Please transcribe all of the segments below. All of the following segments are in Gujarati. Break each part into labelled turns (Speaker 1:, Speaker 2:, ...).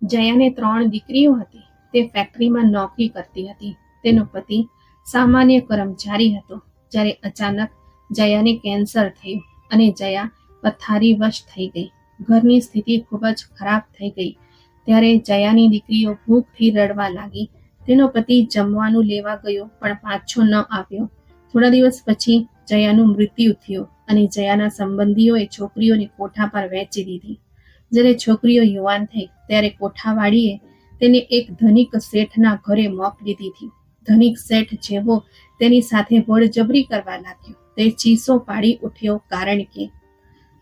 Speaker 1: જયાને 3 દીકરીઓ હતી. તે ફેક્ટરીમાં નોકરી કરતી હતી. તેનો પતિ સામાન્ય કર્મચારી હતો. જ્યારે અચાનક જયાને કેન્સર થયું અને જયા પથારીવશ થઈ ગઈ. ઘરની સ્થિતિ ખૂબ જ ખરાબ થઈ ગઈ. ત્યારે જયાની દીકરીઓ ભૂખથી રડવા લાગી. તેનો પતિ જમવાનું લેવા ગયો પણ પાછો ન આવ્યો. થોડા દિવસ પછી જયાનું મૃત્યુ થયું અને જયાના સંબંધીઓએ છોકરીઓને કોઠા પર વેચી દીધી. જ્યારે છોકરીઓ યુવાન થઈ ત્યારે કોઠાવાળીએ તેને એક ધનિક શેઠના ઘરે મોકલી દીધી. ધનિક શેઠ જેવો તેની સાથે બળજબરી કરવા લાગ્યો. તે ચીસો પાડી ઉઠ્યો, કારણ કે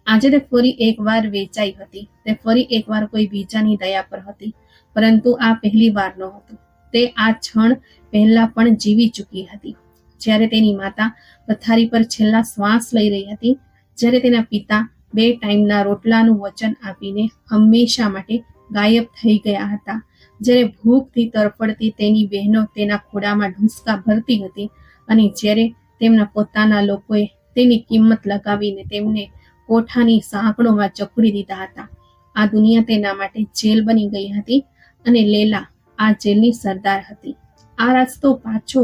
Speaker 1: આજે તે ફરી એકવાર વેચાઈ હતી. તે ફરી એકવાર કોઈ બીજાની દયા પર હતી, પરંતુ આ પહેલી વાર નહોતું. તે આ ક્ષણ પહેલા પણ જીવી ચૂકી હતી. જ્યારે તેની માતા પથારી પર છેલ્લા શ્વાસ લઈ રહી હતી, જ્યારે તેના પિતા 2 ટાઈમના રોટલાનું વચન આપીને હંમેશા માટે ગાયબ થઈ ગયા હતા, જ્યારે ભૂખથી તરફડતી તેની બહેનો તેના ખોળામાં ઢૂંસકા ભરતી હતી, અને જ્યારે તેમના પોતાના લોકોએ તેની કિંમત લગાવીને તેમને કોઠાની સાંકળોમાં જકડી દીધા હતા. આ દુનિયા તેના માટે જેલ બની ગઈ હતી અને લેલા આ જેલની સરદાર હતી. આ રસ્તો પાછો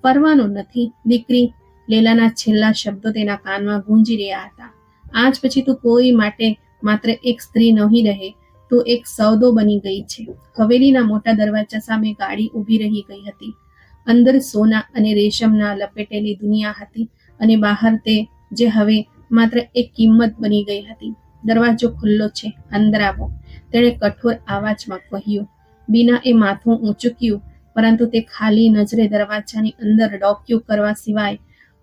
Speaker 1: ફરવાનો નથી, દીકરી. લેલાના છેલ્લા શબ્દો તેના કાનમાં ગુંજી રહ્યા હતા. આજ પછી તું કોઈ માટે માત્ર એક સ્ત્રી નહીં રહે, તું એક સોદો બની ગઈ છે. હવેલીના મોટા દરવાજા સામે ગાડી ઊભી રહી ગઈ હતી. અંદર સોના અને રેશમના લપેટેલી દુનિયા હતી અને બહાર તે જે હવે માત્ર એક કિંમત બની ગઈ હતી. દરવાજો ખુલ્લો છે, અંદર આવો, તેણે કઠોર અવાજમાં કહ્યું. બીનાએ માથું ઊંચક્યું, પરંતુ તે ખાલી નજરે દરવાજાની અંદર ડોકિયું કરવા સિવાય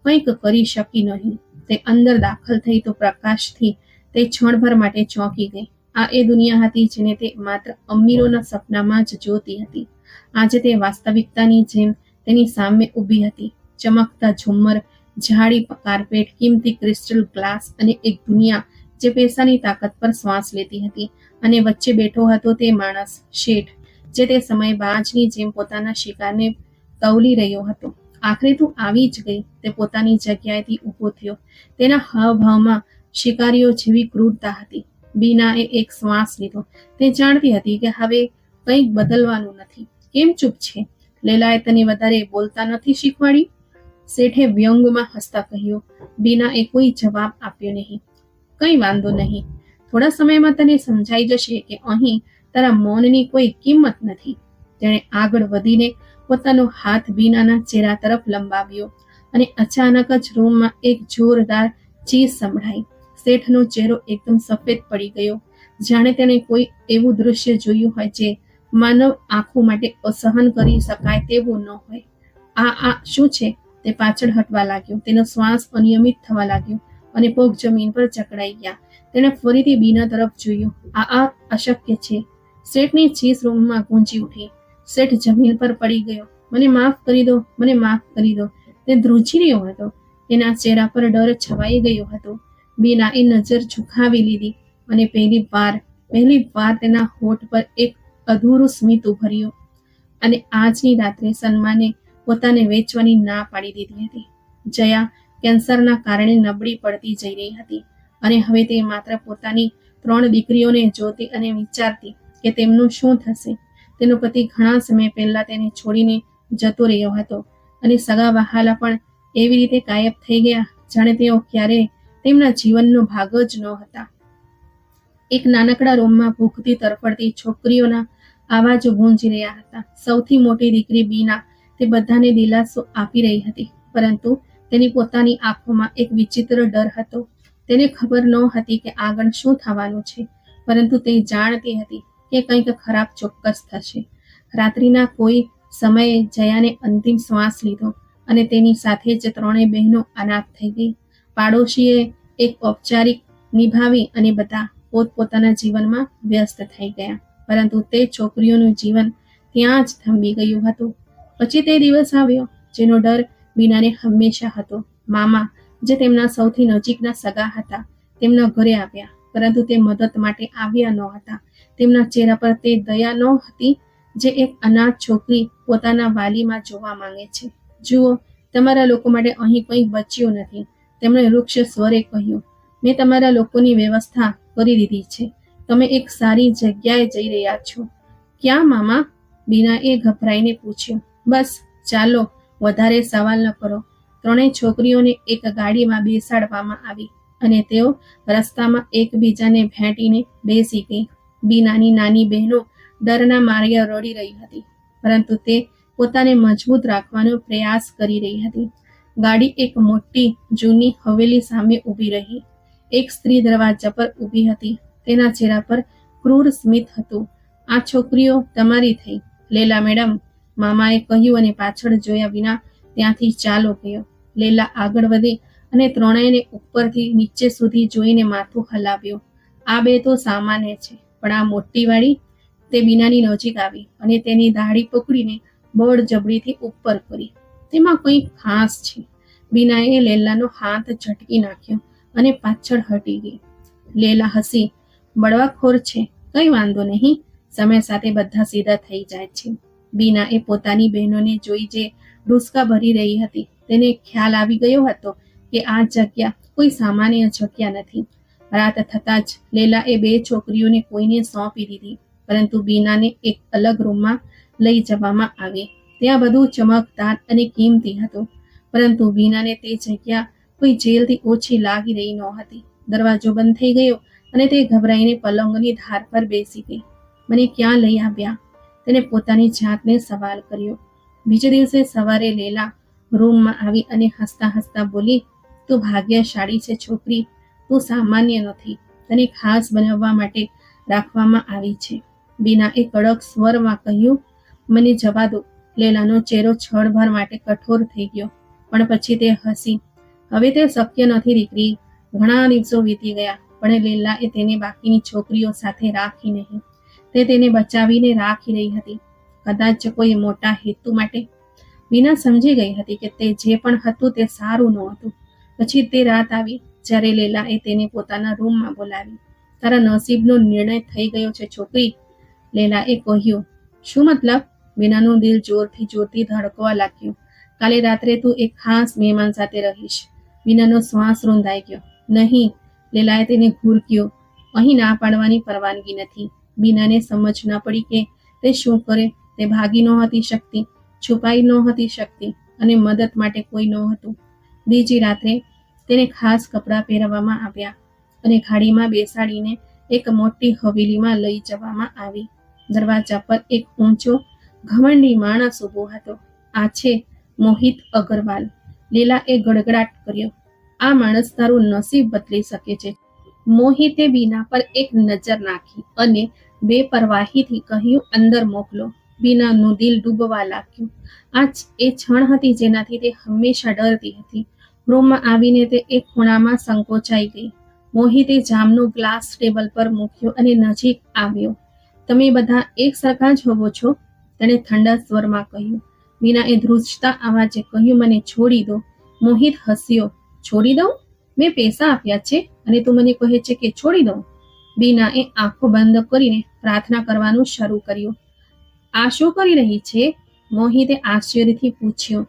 Speaker 1: કંઈક કરી શકી નહીં. તે અંદર દાખલ થઈ તો પ્રકાશથી તે ક્ષણભર માટે ચોંકી ગઈ. આ એ દુનિયા હતી જેને તે માત્ર અમીરોના સપનામાં જ જોતી હતી. આજે તે વાસ્તવિકતાની જેમ તેની સામે ઊભી હતી. ચમકતા ઝુમ્મર, જાડી કાર્પેટ, કિંમતી ક્રિસ્ટલ ગ્લાસ અને એક દુનિયા જે પૈસાની તાકાત પર શ્વાસ લેતી હતી. અને વચ્ચે બેઠો હતો તે માણસ, શેઠ, જે તે સમયે બાજની જેમ પોતાના શિકારને તવલી રહ્યો હતો. આખરે તું આવી જ ગઈ. તે પોતાની જગ્યાએથી ઊભો થયો. તેના હાવભાવમાં શિકારીઓ જેવી ક્રૂરતા હતી. બીનાએ એક શ્વાસ લીધો. તે જાણતી હતી કે હવે કંઈક બદલવાનું નથી. કેમ ચૂપ છે? લેલાએ તને વધારે બોલતા નથી શીખવાડી? શેઠે વ્યંગમાં હસતા કહ્યું. બીનાએ કોઈ જવાબ આપ્યો નહીં. કંઈ વાંધો નહીં, થોડા સમયમાં તને સમજાઈ જશે કે અહીં તારા મૌનની કોઈ કિંમત નથી. તેણે આગળ વધીને પોતાનો હાથ બીનાના ચહેરા તરફ લંબાવ્યો અને અચાનક જ રૂમમાં એક જોરદાર ચીસ સંભળાઈ. શેઠનો ચહેરો એકદમ સફેદ પડી ગયો, જાણે તેણે કોઈ એવું દૃશ્ય જોયું હોય જે માનવ આંખો માટે અસહન કરી શકાય તેવું ન હોય. આ શું છે? તે પાછળ હટવા લાગ્યો. તેનો શ્વાસ અનિયમિત થવા લાગ્યો અને પગ જમીન પર જકડાઈ ગયા. તેણે ફરીથી બીના તરફ જોયું. આ અશક્ય છે. શેઠની ચીસ રૂમમાં ગૂંજી ઉઠી. શેઠ જમીન પર પડી ગયો. મને માફ કરી દો, મને માફ કરી દો. તે ધ્રુજી રહ્યો હતો. તેના ચહેરા પર ડર છવાઈ ગયો હતો. બીનાએ નજર ઝુકાવી લીધી અને પહેલી વાર તેના હોઠ પર એક અધૂરું સ્મિત ઉભર્યું. અને આજની રાત્રે સન્માને પોતાને વેચવાની ના પાડી દીધી હતી. જયા કેન્સરના કારણે નબળી પડતી જઈ રહી હતી અને હવે તે માત્ર પોતાની 3 દીકરીઓને જોતી અને વિચારતી કે તેમનું શું થશે. તેનો પતિ ઘણા સમય પહેલા તેને છોડીને જતો રહ્યો હતો અને સગા વહાલા પણ એવી રીતે ગાયબ થઈ ગયા જાણે તેઓ ક્યારેય તેમના જીવનનો ભાગ જ ન હતા. એક નાનકડા રૂમમાં ભૂખથી તરફડતી છોકરીઓના આવાજો ગુંજી રહ્યા હતા. સૌથી મોટી દીકરી બીના તે બધાને દિલાસો આપી રહી હતી, પરંતુ તેની પોતાની આંખોમાં એક વિચિત્ર ડર હતો. તેને ખબર ન હતી કે આગળ શું થવાનું છે, પરંતુ તે જાણતી હતી કે કંઈક ખરાબ ચોક્કસ થશે. રાત્રિના કોઈ સમયે જયાને અંતિમ શ્વાસ લીધો અને તેની સાથે જ 3 બહેનો અનાથ થઈ ગઈ. પાડોશીએ એક ઔપચારિક નિભાવી અને બધા પોતપોતાના જીવનમાં વ્યસ્ત થઈ ગયા, પરંતુ તે છોકરીઓનું જીવન ત્યાં જ થંભી ગયું હતું. પછી તે દિવસ આવ્યો જેનો ડર બીનાને હંમેશા હતો. મામા, જે તેમના સૌથી નજીકના સગા હતા, તેમના ઘરે આવ્યા, પરંતુ તે મદદ માટે આવ્યા ન હતા. તેમના ચહેરા પર તે દયા ન હતી જે એક અનાથ છોકરી પોતાના વાલીમાં જોવા માંગે છે. જુઓ, તમારા લોકો માટે અહીં કંઈ બચ્યું નથી, તેમણે વૃક્ષ સ્વરે કહ્યું. મેં તમારા લોકોની વ્યવસ્થા કરી દીધી છે. તમે એક સારી જગ્યાએ જઈ રહ્યા છો. ક્યાં મામા? બીનાએ ગભરાઈને પૂછ્યું. બસ ચાલો, વધારે સવાલ ન કરો. ત્રણેય છોકરીઓને એક ગાડીમાં બેસાડવામાં આવી અને તેઓ રસ્તામાં એકબીજાને ભેટીને બેસી ગઈ. બીનાની નાની બહેનો ડરના માર્યા રડી રહી હતી, પરંતુ તે પોતાને મજબૂત રાખવાનો પ્રયાસ કરી રહી હતી. ગાડી એક મોટી જૂની હવેલી સામે ઊભી રહી. એક સ્ત્રી દરવાજા પર ઊભી હતી. તેના ચહેરા પર ક્રૂર સ્મિત હતું. આ છોકરીઓ તમારી થઈ, લેલા મેડમ, મામાએ કહ્યું અને પાછળ જોયા વિના ત્યાંથી ચાલો ગયો. લેલા આગળ વધી અને ત્રણેયને ઉપરથી નીચે સુધી જોઈને માથું હલાવ્યું. આ બે તો સામાન્ય છે, પણ આ મોટી વાળી? તે બીનાની નજીક આવી અને તેની દાઢી પકડીને બળજબરીથી ઉપર કરી. તેમાં કંઈ ખાસ છે. બીનાએ લેલાનો હાથ ઝટકી નાખ્યો અને પાછળ હટી ગઈ. લેલા હસી. બળવાખોર છે, કંઈ વાંધો નહીં, સમય સાથે બધા સીધા થઈ જાય છે. બીનાએ પોતાની બહેનોને જોઈ જે ડૂસકા ભરી રહી હતી. તેને ખ્યાલ આવી ગયો હતો કે આ જગ્યા કોઈ સામાન્ય જગ્યા નથી. રાત થતાં જ લેલાએ બે છોકરીઓને કોઈને સોંપી દીધી, પરંતુ બીનાને એક અલગ રૂમમાં લઈ જવામાં આવી. ત્યાં બધું ચમકદાર અને કિંમતી હતું, પરંતુ બીનાને તે જગ્યા કોઈ જેલથી ઓછી લાગી રહી નહોતી. દરવાજો બંધ થઈ ગયો અને તે ગભરાઈને પલંગની ધાર પર બેસી ગઈ. મને ક્યાં લઈ આવ્યા? તેને પોતાની જાતને સવાલ કર્યો. બીજે દિવસે સવારે લેલા રૂમમાં આવી અને હસતા હસતા બોલી, તું ભાગ્યશાળી છે છોકરી, તું સામાન્ય નથી, તને ખાસ બનાવવા માટે રાખવામાં આવી છે. બીનાએ કડક સ્વરમાં કહ્યું. મને જવા દો. લેલાનો ચહેરો ક્ષણભર માટે કઠોર થઈ ગયો, પણ પછી તે હસી. હવે તે શક્ય નથી દીકરી. ઘણા દિવસો વીતી ગયા, પણ લેલાએ તેને બાકીની છોકરીઓ સાથે રાખી નહીં. તે તેને બચાવીને રાખી રહી હતી, કદાચ કોઈ મોટા હેતુ માટે. બીના સમજી ગઈ હતી કે તે જે પણ હતું તે સારું નહોતું. પછી તે રાત આવી જ્યારે લેલાએ તેને પોતાના રૂમમાં બોલાવી. તારા નસીબનો નિર્ણય થઈ ગયો છે છોકરી, લેલાએ કહ્યું. શું મતલબ? બીનાનું દિલ જોરથી જોરથી ધડકવા લાગ્યું. કાલે રાત્રે તું એક ખાસ મહેમાન સાથે રહીશ. બીનાનો શ્વાસ રૂંધાઈ ગયો. નહીં, લેલાએ તેને ઘૂરક્યો. અહીં ના પાડવાની પરવાનગી નથી. બીનાને સમજ ન પડી કે તે શું કરે. તે ભાગી નહોતી શકતી, છુપાઈ નહોતી શકતી અને મદદ માટે કોઈ નહોતું. બીજી રાત્રે તેને ખાસ કપડાં પહેરવામાં આવ્યા અને ગાડીમાં બેસાડીને એક મોટી હવેલીમાં લઈ જવામાં આવી. દરવાજા પર એક ઊંચો ઘમંડી માણસ ઊભો હતો. આ છે મોહિત અગ્રવાલ. લીલાએ ગડગડાટ કર્યો. આ માણસ તારું નસીબ બદલી શકે છે. મોહિતે બીના પર એક નજર નાખી અને બેપરવાહીથી કહ્યું, અંદર મોકલો. બીનાનું દિલ ડૂબવા લાગ્યું. આ એ ક્ષણ હતી જેનાથી તે હંમેશા ડરતી હતી. રૂમમાં આવીને તે એક ખૂણામાં સંકોચાઈ ગઈ. મોહિતે જામનો ગ્લાસ ટેબલ પર મૂક્યો અને નજીક આવ્યો. તમે બધા એક સરખા જ હોવો છો, તેણે ઠંડા સ્વરમાં કહ્યું. બીનાએ ધ્રુજતા અવાજે કહ્યું, મને છોડી દો. મોહિત હસ્યો. છોડી દઉં? મેં પૈસા આપ્યા છે અને તું મને કહે છે કે છોડી દઉં? બીનાએ આંખો બંધ કરીને પ્રાર્થના કરવાનું શરૂ કર્યું. આ શું કરી રહી છે? મોહિતે આશ્ચર્યથી પૂછ્યું.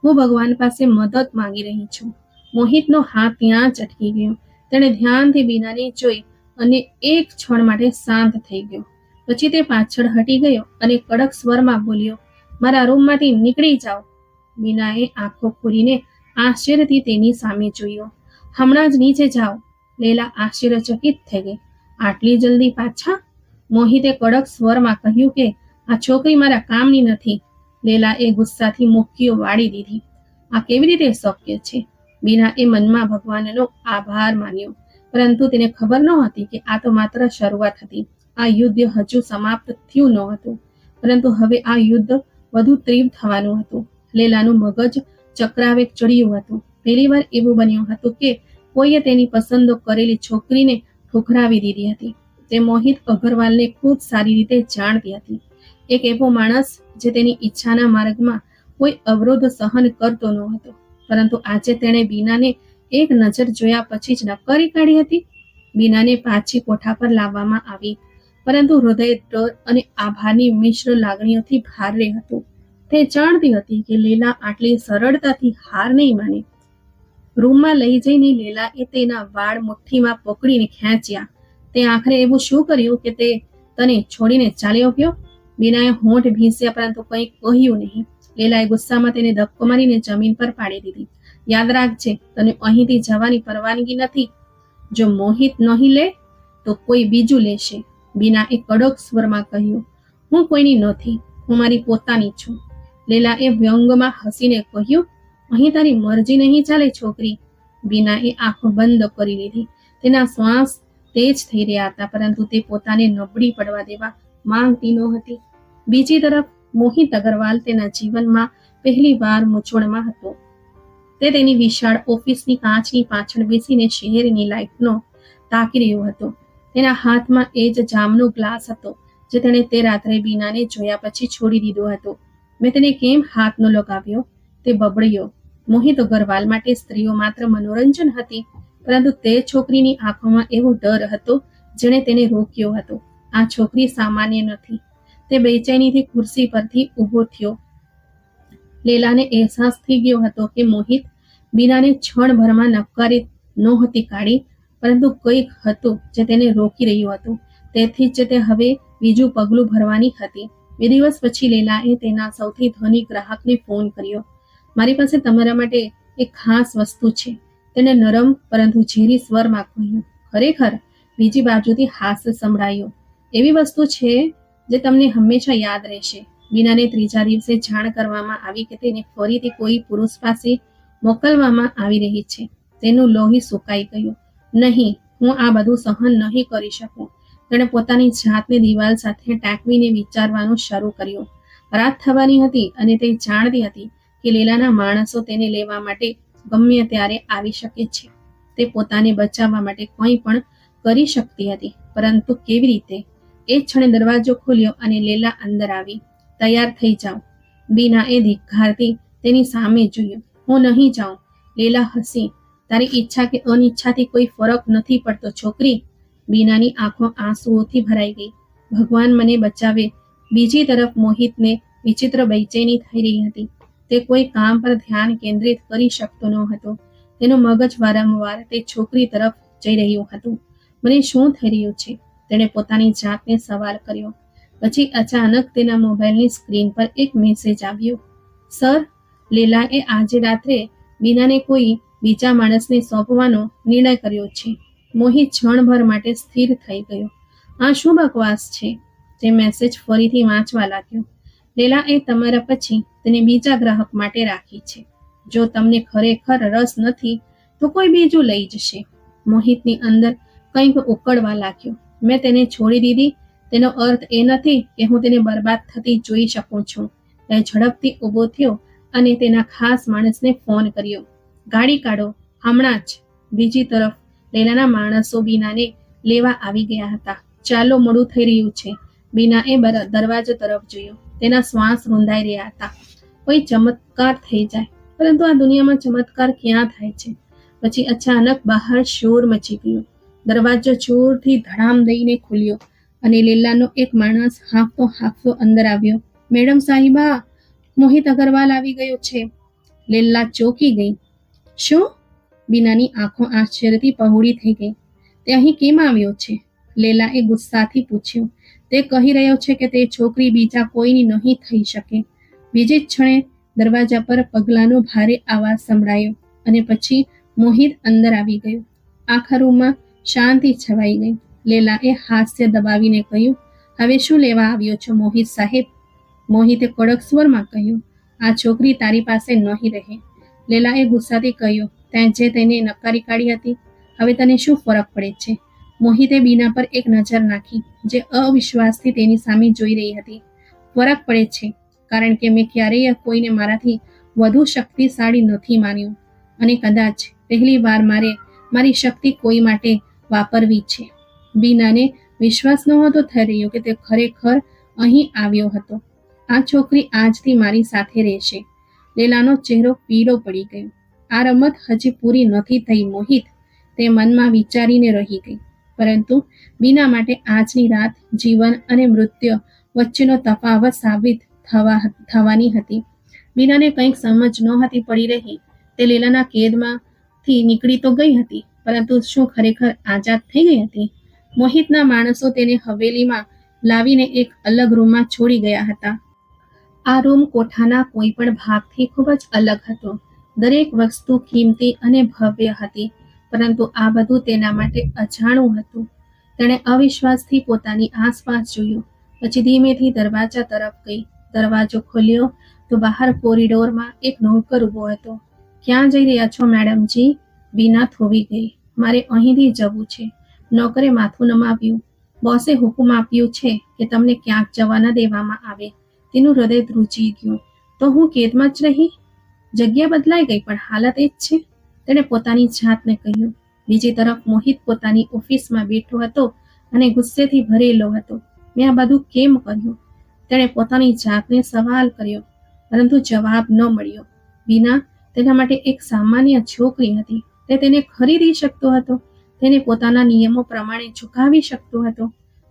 Speaker 1: હું ભગવાન પાસે મદદ માંગી રહી છું. મોહિતનો હાથ ત્યાં જ અટકી ગયો. તેણે ધ્યાનથી બીનાને જોઈ અને એક ક્ષણ માટે શાંત થઈ ગયો. પછી તે પાછળ હટી ગયો અને કડક સ્વરમાં બોલ્યો, મારા રૂમમાંથી નીકળી જાઓ. બીનાએ આંખો ખોલીને આશ્ચર્યથી તેની સામે જોયો. હમણાં જ નીચે જાઓ. લેલા આશ્ચર્યચકિત થઈ ગઈ. આટલી જલ્દી પાછા? મોહિતે કડક સ્વરમાં કહ્યું કે આ છોકરી મારા કામની નથી. લેલાએ ગુસ્સાથી મુક્કીઓ વાળી દીધી. આ કેવી રીતે શક્ય છે? બીનાએ મનમાં ભગવાનનો આભાર માન્યો, પરંતુ તેને ખબર નહોતી કે આ તો માત્ર શરૂઆત હતી. આ યુદ્ધ હજુ સમાપ્ત થયું ન હતું, પરંતુ હવે આ યુદ્ધ વધુ તીવ્ર થવાનું હતું. લેલાનું મગજ ચક્રાવે ચડ્યું હતું. પહેલીવાર એવું બન્યું હતું કે કોઈએ તેની પસંદ કરેલી છોકરીને ઠુકરાવી દીધી હતી. તે મોહિત અગ્રવાલને ખૂબ સારી રીતે જાણતી હતી. એક એવો માણસ જે તેની ઈચ્છાના માર્ગમાં કોઈ અવરોધ સહન કરતો ન હતો. પરંતુ આજે તેણે બીનાને એક નજર જોયા પછી જ નકારી કાઢી હતી. બીનાને પાછી કોઠા પર લાવવામાં આવી, પરંતુ હૃદય ડર અને આભારની મિશ્ર લાગણીઓથી ભારે હતું. તે જાણતી હતી કે લીલા આટલી સરળતાથી હાર નહીં માને. રૂમમાં લઈ જઈને લીલાએ તેના વાળ મુઠ્ઠીમાં પકડીને ખેંચ્યા. તે આખરે એવું શું કર્યું કે તે તને છોડીને ચાલ્યો ગયો? બીનાએ હોઠ ભીંસ્યા પરંતુ કંઈ કહ્યું નહીં. લીલાએ ગુસ્સામાં તેને ધક્કો મારીને જમીન પર પાડી દીધી. યાદ રાખજે, તને અહીંથી જવાની પરવાનગી નથી. જો મોહિત નહીં લે તો કોઈ બીજું લેશે. બીનાએ કડક સ્વરમાં કહ્યું, હું કોઈની નથી, હું મારી પોતાની છું. લીલાએ વ્યંગમાં હસીને કહ્યું, અહીં તારી મરજી નહીં ચાલે છોકરી. બીનાએ આંખો બંધ કરી લીધી. તેના શ્વાસ તેજ થઈ રહ્યા હતા પરંતુ તે પોતાને નબળી પડવા દેવા માંગતી નહોતી. બીજી તરફ મોહિત અગ્રવાલ તેના જીવનમાં પહેલી વાર મૂંઝવણમાં હતો. તે તેની વિશાળ ઓફિસની કાચની પાછળ બેસીને શહેરની લાઇટનો તાકી રહ્યો હતો. તેના હાથમાં એ જ જામનો ગ્લાસ હતો જે તેણે તે રાત્રે બીનાને જોયા પછી છોડી દીધો હતો. મેં તેને કેમ હાથ ન લગાવ્યો? તે બબડ્યો. મોહિત અગ્રવાલ માટે સ્ત્રીઓ માત્ર મનોરંજન હતી, પરંતુ તે છોકરીની આંખોમાં એવો ડર હતો જેણે તેને રોક્યો હતો. આ છોકરી સામાન્ય નથી. તે બેચેનીથી ખુરશી પરથી ઊભો થયો. લીલાને અહેસાસ થઈ ગયો હતો કે મોહિત બીનાને ક્ષણભરમાં નકારી નહોતી કાઢી, પરંતુ કંઈક હતું જે તેને રોકી રહ્યું હતું. તેથી જ તે હવે બીજું પગલું ભરવાની હતી. 2 દિવસ પછી લીલાએ તેના સૌથી ધનિક ગ્રાહકને ફોન કર્યો. મારી પાસે તમારા માટે એક ખાસ વસ્તુ છે, તેને નરમ પરંતુ ઝેરી સ્વરમાં કહ્યું. ખરેખર? બીજી બાજુથી હાસ્ય સંભળાયું. એવી વસ્તુ છે જે તમને હંમેશા યાદ રહેશે. બીનાને ત્રીજા દિવસે જાણ કરવામાં આવી કે તેને ફરીથી કોઈ પુરુષ પાસે મોકલવામાં આવી રહી છે. તેનું લોહી સુકાઈ ગયું. નહીં, હું આ બધું સહન નહીં કરી શકું. તેણે પોતાની જાતને દિવાલ સાથે ટાંકવીને વિચારવાનું શરૂ કર્યું. રાત થવાની હતી અને તે જાણતી હતી કે લીલાના માણસો તેને લેવા માટે ગમે ત્યારે આવી શકે છે. તે પોતાને બચાવવા માટે કંઈ પણ કરી શકતી હતી, પરંતુ કેવી રીતે? એ ક્ષણે દરવાજો ખોલ્યો અને લીલા અંદર આવી. તૈયાર થઈ જાઓ. બીનાએ ધિક્કારથી તેની સામે જોયું. હું નહીં જાઉં. લીલા હસી. તારી ઈચ્છા કે અનિચ્છાથી કોઈ ફરક નથી પડતો છોકરી. બીનાની આંખો આંસુઓથી ભરાઈ ગઈ. ભગવાન મને બચાવે. બીજી તરફ મોહિતને વિચિત્ર બેચેની થઈ રહી હતી. તે કોઈ કામ પર ધ્યાન કેન્દ્રિત કરી શકતો ન હતો. તેનું મગજ વારંવાર તે છોકરી તરફ જઈ રહ્યું હતું. મને શું થઈ રહ્યું છે? તેણે પોતાની જાતને સવાલ કર્યો. પછી અચાનક તેના મોબાઈલની સ્ક્રીન પર એક મેસેજ આવ્યો. સર, લીલાએ આજે રાત્રે બીનાને કોઈ બીજા માણસને સોંપવાનો નિર્ણય કર્યો છે. મોહિત ક્ષણભર માટે સ્થિર થઈ ગયો. આ શું બકવાસ છે? તે મેસેજ ફરીથી વાંચવા લાગ્યો. લીલાએ તમારા પછી તેને બીજા ગ્રાહક માટે રાખી છે. જો તમને ખરેખર રસ નથી તો કોઈ બીજું લઈ જશે. મોહિતની અંદર કંઈક ઉકળવા લાગ્યો. મેં તેને છોડી દીધી તેનો અર્થ એ નથી કે હું તેને બરબાદ થતી જોઈ શકું છું. તે ઝડપથી ઊભો થયો અને તેના ખાસ માણસને ફોન કર્યો. ગાડી કાઢો હમણાં જ. બીજી તરફ લીલાના માણસો બીનાને લેવા આવી ગયા હતા. ચાલો, મોડું થઈ રહ્યું છે. બીનાએ દરવાજો તરફ જોયું. તેના શ્વાસ રૂંધાઈ રહ્યા હતા. કોઈ ચમત્કાર થઈ જાય, પરંતુ આ દુનિયામાં ચમત્કાર ક્યાં થાય છે? પછી અચાનક બહાર શોર મચી ગયો. દરવાજો જોરથી ધડામ દઈને ખુલ્યો અને લીલાનો એક માણસ હાંફતો હાંફતો અંદર આવ્યો. મેડમ સાહિબા, મોહિત અગ્રવાલ આવી ગયો છે. લીલા ચોંકી ગઈ. શું? બીનાની આંખો આશ્ચર્યથી પહોળી થઈ ગઈ. તે અહીં કેમ આવ્યો છે? લીલાએ ગુસ્સાથી પૂછ્યું. તે કહી રહ્યો છે કે તે છોકરી બીજા કોઈની નહીં થઈ શકે. બીજી જ ક્ષણે દરવાજા પર પગલાંનો ભારે અવાજ સંભળાયો અને પછી મોહિત અંદર આવી ગયો. આખા રૂમમાં શાંતિ છવાઈ ગઈ. લીલાએ હાસ્ય દબાવીને કહ્યું, હવે શું લેવા આવ્યો છો મોહિત સાહેબ? મોહિતે કડક સ્વરમાં કહ્યું, આ છોકરી તારી પાસે નહીં રહે. લીલાએ ગુસ્સાથી કહ્યું, ત્યાં જે તેને નકારી કાઢી હતી, હવે તને શું ફરક પડે છે? મોહિતે બીના પર એક નજર નાખી, જે અવિશ્વાસથી તેની સામે જોઈ રહી હતી. ફરક પડે છે, કારણ કે મેં ક્યારેય કોઈને મારાથી વધુ શક્તિશાળી નથી માન્યું, અને કદાચ પહેલી વાર મારી શક્તિ કોઈ માટે વાપરવી છે. બીનાને વિશ્વાસ નહોતો થઈ રહ્યો કે તે ખરેખર અહીં આવ્યો હતો. આ છોકરી આજથી મારી સાથે રહેશે. લીલાનો ચહેરો પીળો પડી ગયો. આ રમત હજી પૂરી નથી થઈ મોહિત, તે મનમાં વિચારીને રહી ગઈ. પરંતુ બીના માટે આજની રાત જીવન અને મૃત્યુ વચ્ચેનો તફાવત સાબિત થવાની હતી. બીનાને કંઈક સમજ નહોતી પડી રહી. તે લીલાના કેદમાંથી નીકળી તો ગઈ હતી, પરંતુ શું ખરેખર આઝાદ થઈ ગઈ હતી? મોહિતના માણસો તેને હવેલીમાં લાવીને એક અલગ રૂમમાં છોડી ગયા હતા. આ રૂમ કોઠાના કોઈ પણ ભાગથી ખૂબ જ અલગ હતો. દરેક વસ્તુ કિંમતી અને ભવ્ય હતી, પરંતુ આ બધું તેના માટે અજાણું હતું. તેણે અવિશ્વાસથી પોતાની આસપાસ જોયું, પછી ધીમેથી દરવાજા તરફ ગઈ. દરવાજો ખોલ્યો તો બહાર કોરિડોરમાં એક નોકર ઊભો હતો. ક્યાં જઈ રહ્યા છો મેડમજી? બીના થોભી ગઈ. મારે અહીંથી જવું છે. નોકરે માથું નમાવ્યું. બોસે હુકમ આપ્યું છે કે તમને ક્યાંક જવા ન દેવામાં આવે. તેનું હૃદય ધ્રુજી ગયું. તો હું કેદમાં જ રહી? જગ્યા બદલાઈ ગઈ પણ હાલત એ જ છે, તેણે પોતાની જાતને કહ્યું. બીજી તરફ મોહિત પોતાની ઓફિસમાં બેઠો હતો અને ગુસ્સેથી ભરેલો હતો. મેં આ બધું કેમ કર્યું? તેણે પોતાની જાતને સવાલ કર્યો, પરંતુ જવાબ ન મળ્યો. બીના તેના માટે એક સામાન્ય છોકરી હતી. તે તેને ખરીદી શકતો હતો, તેને પોતાના નિયમો પ્રમાણે ઝુકાવી શકતો હતો,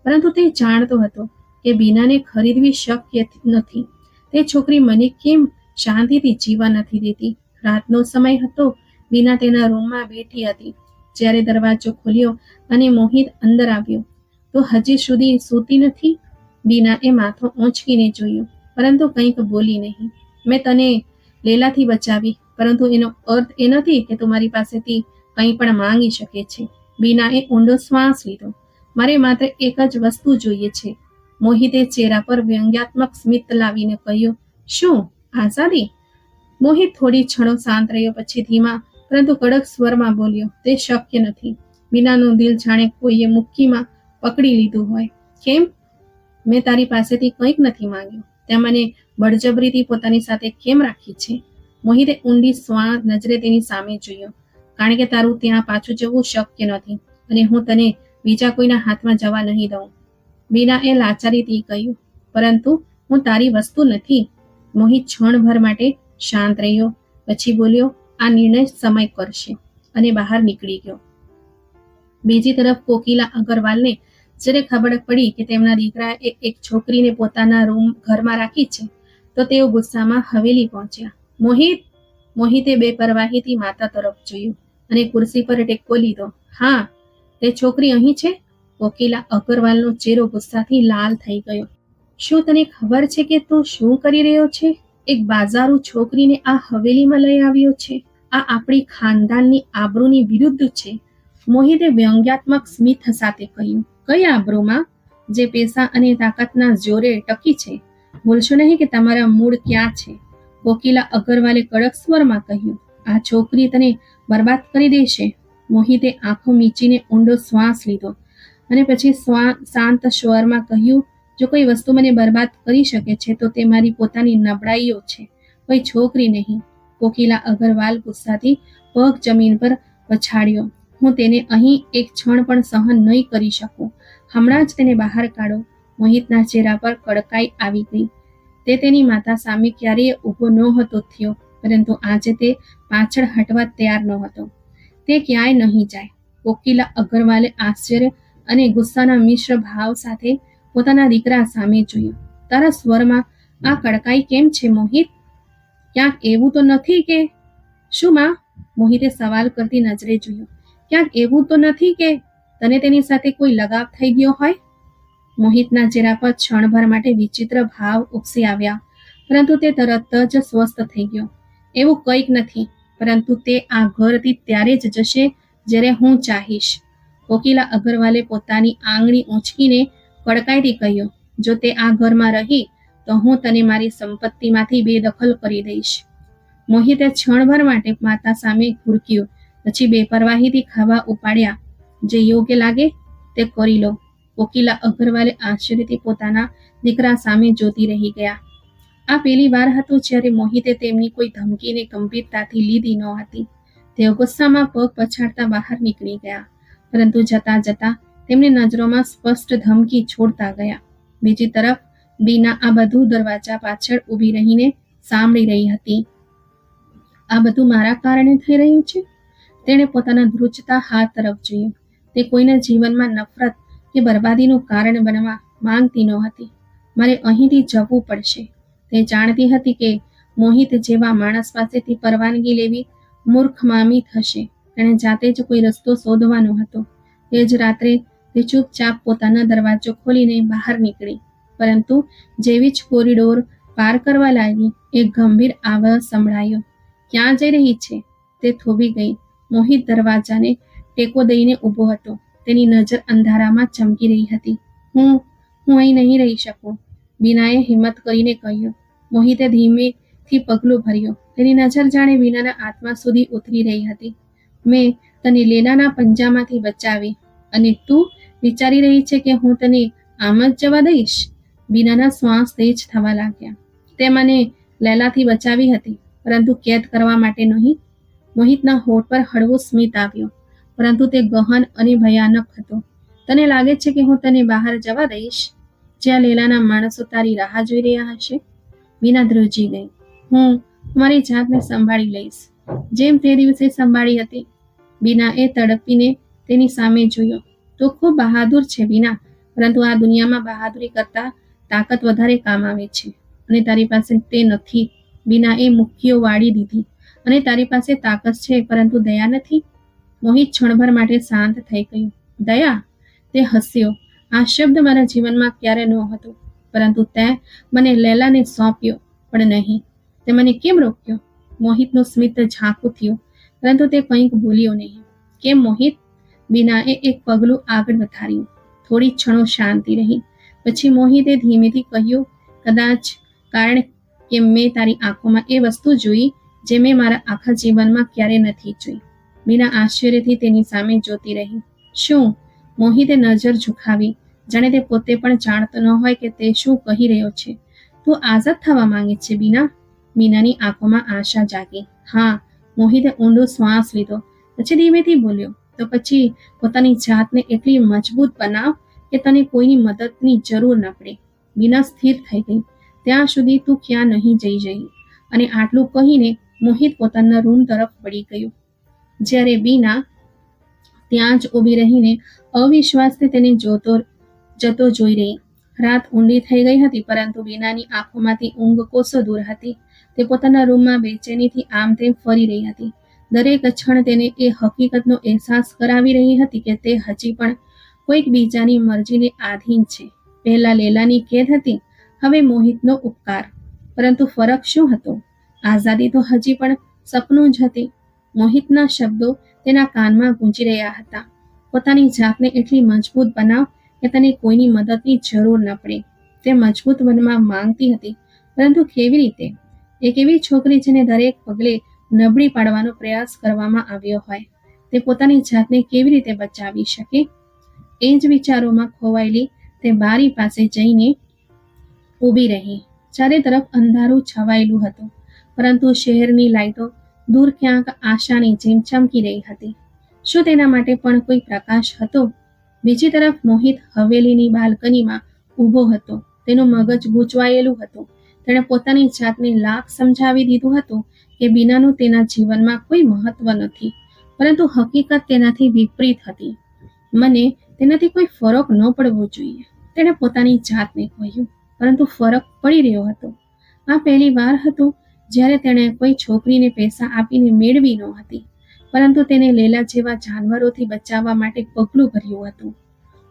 Speaker 1: પરંતુ તે જાણતો હતો કે બીનાને ખરીદવી શક્ય નથી. તે છોકરી મને કેમ શાંતિથી જીવવા નથી દેતી? રાતનો સમય હતો. બીના તેના રૂમમાં બેઠી હતી. જ્યારે દરવાજો ખોલ્યો અને મોહિત અંદર આવ્યો, તો હજી સુધી સૂતી નથી? બીનાએ માથું ઊંચકીને જોયું, પરંતુ કંઈક બોલી નહીં. મેં તને લેલાથી બચાવી, પરંતુ એનો અર્થ એ નથી કે તું મારી પાસેથી કંઈ પણ માંગી શકે છે. બીનાએ ઊંડો શ્વાસ લીધો. મારે માત્ર એક જ વસ્તુ જોઈએ છે. મોહિતે ચહેરા પર વ્યંગ્યાત્મક સ્મિત લાવીને કહ્યું, શું આઝાદી? મોહિત થોડી ક્ષણો શાંત રહ્યો, પછી ધીમા પરંતુ કડક સ્વરમાં બોલ્યો, તે શક્ય નથી. બીનાનું દિલ જાણે કોઈએ મુઠ્ઠીમાં પકડી લીધું હોય. કેમ? મેં તારી પાસેથી કંઈક નથી માંગ્યું. તે મને બળજબરીથી પોતાની સાથે કેમ રાખી છે? મોહિતે ઊંડી શ્વાસ નજરે તેની સામે જોયો. કારણ કે તારું ત્યાં પાછું જવું શક્ય નથી, અને હું તને બીજા કોઈના હાથમાં જવા નહીં દઉં. બીનાએ લાચારીથી કહ્યું, પરંતુ હું તારી વસ્તુ નથી. મોહિત ક્ષણભર માટે શાંત રહ્યો, પછી બોલ્યો, આ નિર્ણય સમય કરશે, અને બહાર નીકળી ગયો. બીજી તરફ કોકિલા અગ્રવાલને જ્યારે ખબર પડી કે તેમના દીકરાએ એક છોકરીને પોતાના ઘરમાં રાખી છે, તો તેઓ ગુસ્સામાં હવેલી પહોંચ્યા. મોહિત! મોહિતે બેપરવાહીથી માતા તરફ જોયું અને ખુરશી પર ટેકો લીધો. હા, તે છોકરી અહીં છે? કોકિલા અગ્રવાલનો ચહેરો ગુસ્સાથી લાલ થઈ ગયો. શું તને ખબર છે કે તું શું કરી રહ્યો છે? એક બાજારૂ છોકરીને આ હવેલીમાં લઈ આવ્યો છે. આ આપણી ખાનદાનની આબરૂની વિરુદ્ધ છે. મોહિતે વ્યંગ્યાત્મક સ્મિત સાથે કહ્યું, કઈ આબરૂમાં? જે પૈસા અને તાકાતના જોરે ટકી છે. ભૂલશો નહીં કે તમારા મૂળ ક્યાં છે. કોકિલા અગ્રવાલે કડક સ્વરમાં કહ્યું, આ છોકરી તને બરબાદ કરી દેશે. મોહિતે આંખો મીચીને ઊંડો શ્વાસ લીધો અને પછી શાંત સ્વરમાં કહ્યું, જો કોઈ વસ્તુ મને બરબાદ કરી શકે છે તો તે મારી પોતાની નબળાઈઓ છે, કોઈ છોકરી નહીં. કોકિલા અગ્રવાલ ગુસ્સાથી પગ જમીન પર પછાડ્યો. હું તેને અહીં એક ક્ષણ પણ સહન નહીં કરી શકું. હમણાં જ તેને બહાર કાઢો. મોહિતના ચહેરા પર કડકાઈ આવી ગઈ. તે તેની માતા સામે ક્યારેય ઊભો નહોતો થયો, પરંતુ આજે તે પાછળ હટવા તૈયાર નહોતો. તે ક્યાંય નહીં જાય. કોકિલા અગ્રવાલે આશ્ચર્ય અને ગુસ્સાના મિશ્ર ભાવ સાથે પોતાના દીકરા સામે જોયું. તારા સ્વરમાં આ કડકાઈ કેમ છે મોહિત? ક્યાંક એવું તો નથી કે? શું માં? મોહિતે સવાલ કરતી નજરે જોયું. ક્યાંક એવું તો નથી કે તને તેની સાથે કોઈ લગાવ થઈ ગયો હોય? મોહિતના ચહેરા પર ક્ષણભર માટે વિચિત્ર ભાવ ઉપસી આવ્યા, પરંતુ તે તરત જ સ્વસ્થ થઈ ગયો. એવું કંઈક નથી, પરંતુ તે આ ઘરથી ત્યારે જ જશે જ્યારે હું ચાહીશ. કોકિલા અગ્રવાલે પોતાની આંગળી ઊંચકીને કડકાઈથી કહ્યું, જો તે આ ઘરમાં રહી તો હું તને મારી સંપત્તિમાંથી બેદખલ કરી દઈશ. મોહિતે ક્ષણભર માટે માતા સામે ઘૂરક્યું, પછી બેપરવાહીથી ખભા ઉપાડ્યા. જે યોગ્ય લાગે તે કરી લો. કોકિલા અગ્રવાલે આશ્ચર્યથી પોતાના દીકરા સામે જોતી રહી ગયા. આ પહેલી વાર હતું જ્યારે મોહિતે તેમની કોઈ ધમકીને ગંભીરતાથી લીધી ન હતી. તેઓ ગુસ્સામાં પગ પછાડતા બહાર નીકળી ગયા, પરંતુ જતા જતા તેમની નજરોમાં સ્પષ્ટ ધમકી છોડતા ગયા. બીજી તરફ બીના આ બધું દરવાજા પાછળ ઊભી રહીને સાંભળી રહી હતી. આ બધું મારા કારણે થઈ રહ્યું છે. તેણે પોતાના ધ્રુજતા હાથ તરફ જોયું. તે કોઈના જીવનમાં નફરત કે બરબાદીનું કારણ બનવા માંગતી નહોતી. મારે અહીંથી જવું પડશે. તે જાણતી હતી કે મોહિત જેવા માણસ પાસેથી પરવાનગી લેવી મૂર્ખમામી થશે. તેણે જાતે જ કોઈ રસ્તો શોધવાનો હતો. તે જ રાત્રે તે ચૂપચાપ પોતાનો દરવાજો ખોલીને બહાર નીકળી. પરંતુ જેવી જ કોરિડોર પાર કરવા લાગી, એક ગંભીર આવાજ સંભળાયો. ક્યાં જઈ રહી છે? તે થોભી ગઈ. મોહિત દરવાજાને ટેકો દઈને ઊભો હતો. તેની નજર અંધારામાં ચમકી રહી હતી. હું અહીં નહીં રહી શકું, બીનાએ હિંમત કરીને કહ્યું. મોહિતે ધીમેથી પગલું ભર્યું. તેની નજર જાણે બીનાના આત્મા સુધી ઉતરી રહી હતી. મેં તને લેલાના પંજામાંથી બચાવી, અને તું વિચારી રહી છે કે હું તને આમ જ જવા દઈશ? બીનાના શ્વાસ તેજ થવા લાગ્યા. તે મને લૈલાથી બચાવી હતી, પરંતુ કેદ કરવા માટે નહીં. મોહિતના હોઠ પર હળવો સ્મિત આવ્યો, પરંતુ તે ગહન અને ભયાનક હતો. તને લાગે છે કે હું તને બહાર જવા દઈશ, જ્યાં લૈલાના માણસો તારી રાહ જોઈ રહ્યા હશે? બીના ધ્રુજી ગઈ. હું મારી જાતને સંભાળી લઈશ, જેમ તે દિવસે સંભાળી હતી. બીનાએ તડપીને તેની સામે જોયો. તો ખૂબ બહાદુર છે બીના, પરંતુ આ દુનિયામાં બહાદુરી કરતા તાકાત વધારે કામ આવે છે, અને તારી પાસે તે નથી. બીનાએ મુઠ્ઠીઓ વાળી દીધી. અને તારી પાસે તાકાત છે, પરંતુ દયા નથી? મોહિત ક્ષણભર માટે શાંત થઈ ગયું. દયા? તે હસ્યો. આ શબ્દ મારા જીવનમાં ક્યારે નહોતો, પરંતુ તે મને લૈલાને સોંપ્યો પણ નહીં. તે મને કેમ રોક્યો? મોહિતનું સ્મિત ઝાંખું થયું, પરંતુ તે કંઈક બોલ્યો નહીં. કેમ મોહિત? બીનાએ એક પગલું આગળ વધાર્યું. થોડી ક્ષણો શાંતિ રહી. પછી મોહિતે ધીમેથી કહ્યું, કદાચ કારણ કે મેં તારી આંખોમાં એ વસ્તુ જોઈ જે મેં મારા આખા જીવનમાં ક્યારે નથી જોઈ. બીના આશ્ચર્યથી તેની સામે જોતી રહી. શું? મોહિતે નજર ઝુકાવી, જાણે તે પોતે પણ જાણતો ન હોય કે તે શું કહી રહ્યો છે. તું આઝાદ થવા માંગે છે બીના? બીનાની આંખોમાં આશા જાગી. હા. મોહિતે ઊંડો શ્વાસ લીધો. પછી ધીમેથી બોલ્યો, તો પછી પોતાની જાતને એટલી મજબૂત બનાવ કે તને કોઈની મદદની જરૂર ન પડે. બીના સ્થિર થઈ ગઈ. ત્યાં સુધી તું ક્યાં નહીં જઈ જઈ. અને આટલું કહીને મોહિત પોતાના રૂમ તરફ વળી ગયું. જ્યારે બીના ત્યાં જ ઊભી રહીને અવિશ્વાસથી તેને જતો જોઈ રહી. રાત ઊંડી થઈ ગઈ હતી, પરંતુ બીનાની આંખોમાંથી ઊંઘ કોસો દૂર હતી. તે પોતાના રૂમમાં બેચેનીથી આમ તેમ ફરી રહી હતી. દરેક ક્ષણ તેને એ હકીકતનો અહેસાસ કરાવી રહી હતી કે તે હજી પણ કોઈક બીજાની મરજીને આધીન છે. પહેલા લૈલાની કેદ હતી, હવે મોહિતનો ઉપકાર. પરંતુ ફરક શું હતો? આઝાદી તો હજી પણ સપનું જ હતી. મોહિતના શબ્દો તેના કાનમાં ગૂંજી રહ્યા હતા. પોતાની જાતને એટલી મજબૂત બનાવ કે તને કોઈની મદદની જરૂર ન પડે. તે મજબૂત બનવા માંગતી હતી, પરંતુ કેવી રીતે? એક એવી છોકરી જેને દરેક પગલે નબળી પાડવાનો પ્રયાસ કરવામાં આવ્યો હોય, તે પોતાની જાતને કેવી રીતે બચાવી શકે? એ જ વિચારોમાં ખોવાયેલી તે બારી પાસે જઈને ઊભી રહી. ચારે તરફ અંધારું છવાયેલું હતું, પરંતુ શહેરની લાઈટો દૂર ક્યાંક આશાની જેમ ચમકી રહી હતી. શું તેના માટે પણ કોઈ પ્રકાશ હતો? બીજી તરફ મોહિત હવેલીની બાલ્કનીમાં ઊભો હતો. તેનું મગજ ગૂંચવાયેલું હતું. તેણે પોતાની જાતને લાખ સમજાવી દીધું હતું કે બીનાનું તેના જીવનમાં કોઈ મહત્વ નથી, પરંતુ હકીકત તેનાથી વિપરીત હતી. મને તેનાથી કોઈ ફરક ન પડવો જોઈએ, તેણે પોતાની જાતને કહ્યું, પરંતુ ફરક પડી રહ્યો હતો. આ પહેલી વાર હતું જ્યારે તેણે કોઈ છોકરીને પૈસા આપીને મેળવી ન હતી, પરંતુ તેને લૈલા જેવા જાનવરોથી બચાવવા માટે પગલું ભર્યું હતું.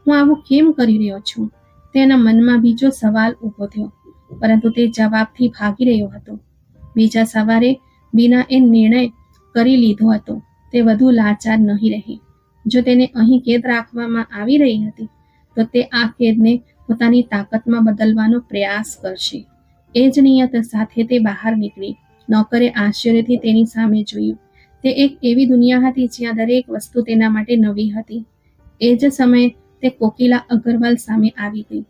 Speaker 1: હું આવું કેમ કરી રહ્યો છું? તેના મનમાં બીજો સવાલ ઊભો થયો, પરંતુ તે જવાબથી ભાગી રહ્યો હતો. બીજા સવારે બીના એ નિર્ણય કરી લીધો હતો. તે વધુ લાચાર નહીં રહે. જો તેને અહીં કેદ રાખવામાં આવી રહી હતી, તો તે આ કેદને પોતાની તાકાતમાં બદલવાનો પ્રયાસ કરશે. એ જ નિયત સાથે તે બહાર નીકળી. નોકરે આશ્ચર્યથી તેની સામે જોયું. તે એક એવી દુનિયા હતી જ્યાં દરેક વસ્તુ તેના માટે નવી હતી. એ જ સમયે તે કોકિલા અગ્રવાલ સામે આવી ગઈ.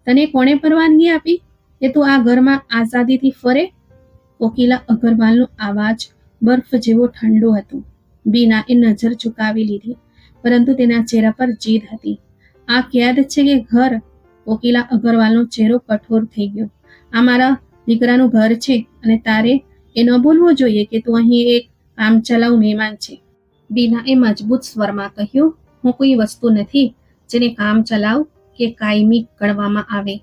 Speaker 1: તને કોણે પરવાનગી આપી કે તું આ ઘરમાં આઝાદીથી ફરે? કોકિલા અગ્રવાલનો અવાજ બરફ જેવો ઠંડો હતો. બીના એ નજર ચૂકાવી લીધી, પરંતુ તેના ચહેરા પર જીદ હતી. આ કેદ છે કે ઘર? કોકિલા અગ્રવાલનો ચહેરો કઠોર થઈ ગયો. આ મારા દીકરાનું ઘર છે, અને તારે એ ન ભૂલવું જોઈએ કે તું અહીં એક કામચલાઉ મહેમાન છે. બીનાએ મજબૂત સ્વરમાં કહ્યું, હું કોઈ વસ્તુ નથી જેને કામચલાઉ કે કાયમી ગણવામાં આવે.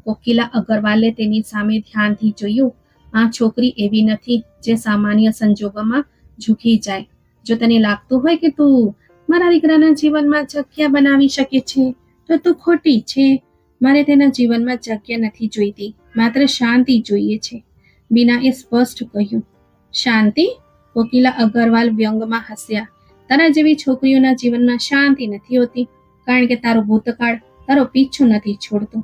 Speaker 1: કોકિલા અગ્રવાલે તેની સામે ધ્યાનથી જોયું. આ છોકરી એવી નથી જે સામાન્ય સંજોગોમાં ઝૂકી જાય. જો તને લાગતું હોય કે તું મારા દીકરાના જીવનમાં જગ્યા બનાવી શકે છે, તો તું ખોટી છે. મારે તેના જીવનમાં જગ્યા નથી જોઈતી, માત્ર શાંતિ જોઈએ છે. બીનાએ સ્પષ્ટ કહ્યું. શાંતિ? કોકિલા અગ્રવાલ વ્યંગમાં હસ્યા. તારા જેવી છોકરીઓના જીવનમાં શાંતિ નથી હોતી, કારણ કે તારો ભૂતકાળ તારો પીછો નથી છોડતો.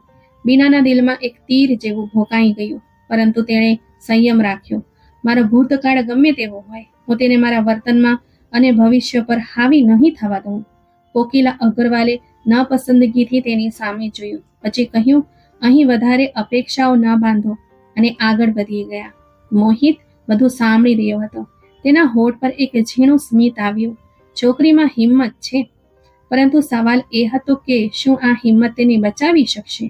Speaker 1: બીનાના દિલમાં એક તીર જેવું ભોંકાઈ ગયું, પરંતુ તેણે સંયમ રાખ્યો. મારો ભૂતકાળ ગમે તેવો હોય, હું તેને મારા વર્તનમાં અને ભવિષ્ય પર હાવી નહીં થવા દઉં. કોકિલા અગ્રવાલે નાપસંદગીથી તેની સામે જોયું, પછી કહ્યું, અહીં વધારે અપેક્ષાઓ ન બાંધો, અને આગળ વધી ગયા. મોહિત બધું સાંભળી રહ્યો હતો. તેના હોઠ પર એક ઝીણું સ્મિત આવ્યું. છોકરીમાં હિંમત છે, પરંતુ સવાલ એ હતો કે શું આ હિંમત તેને બચાવી શકશે?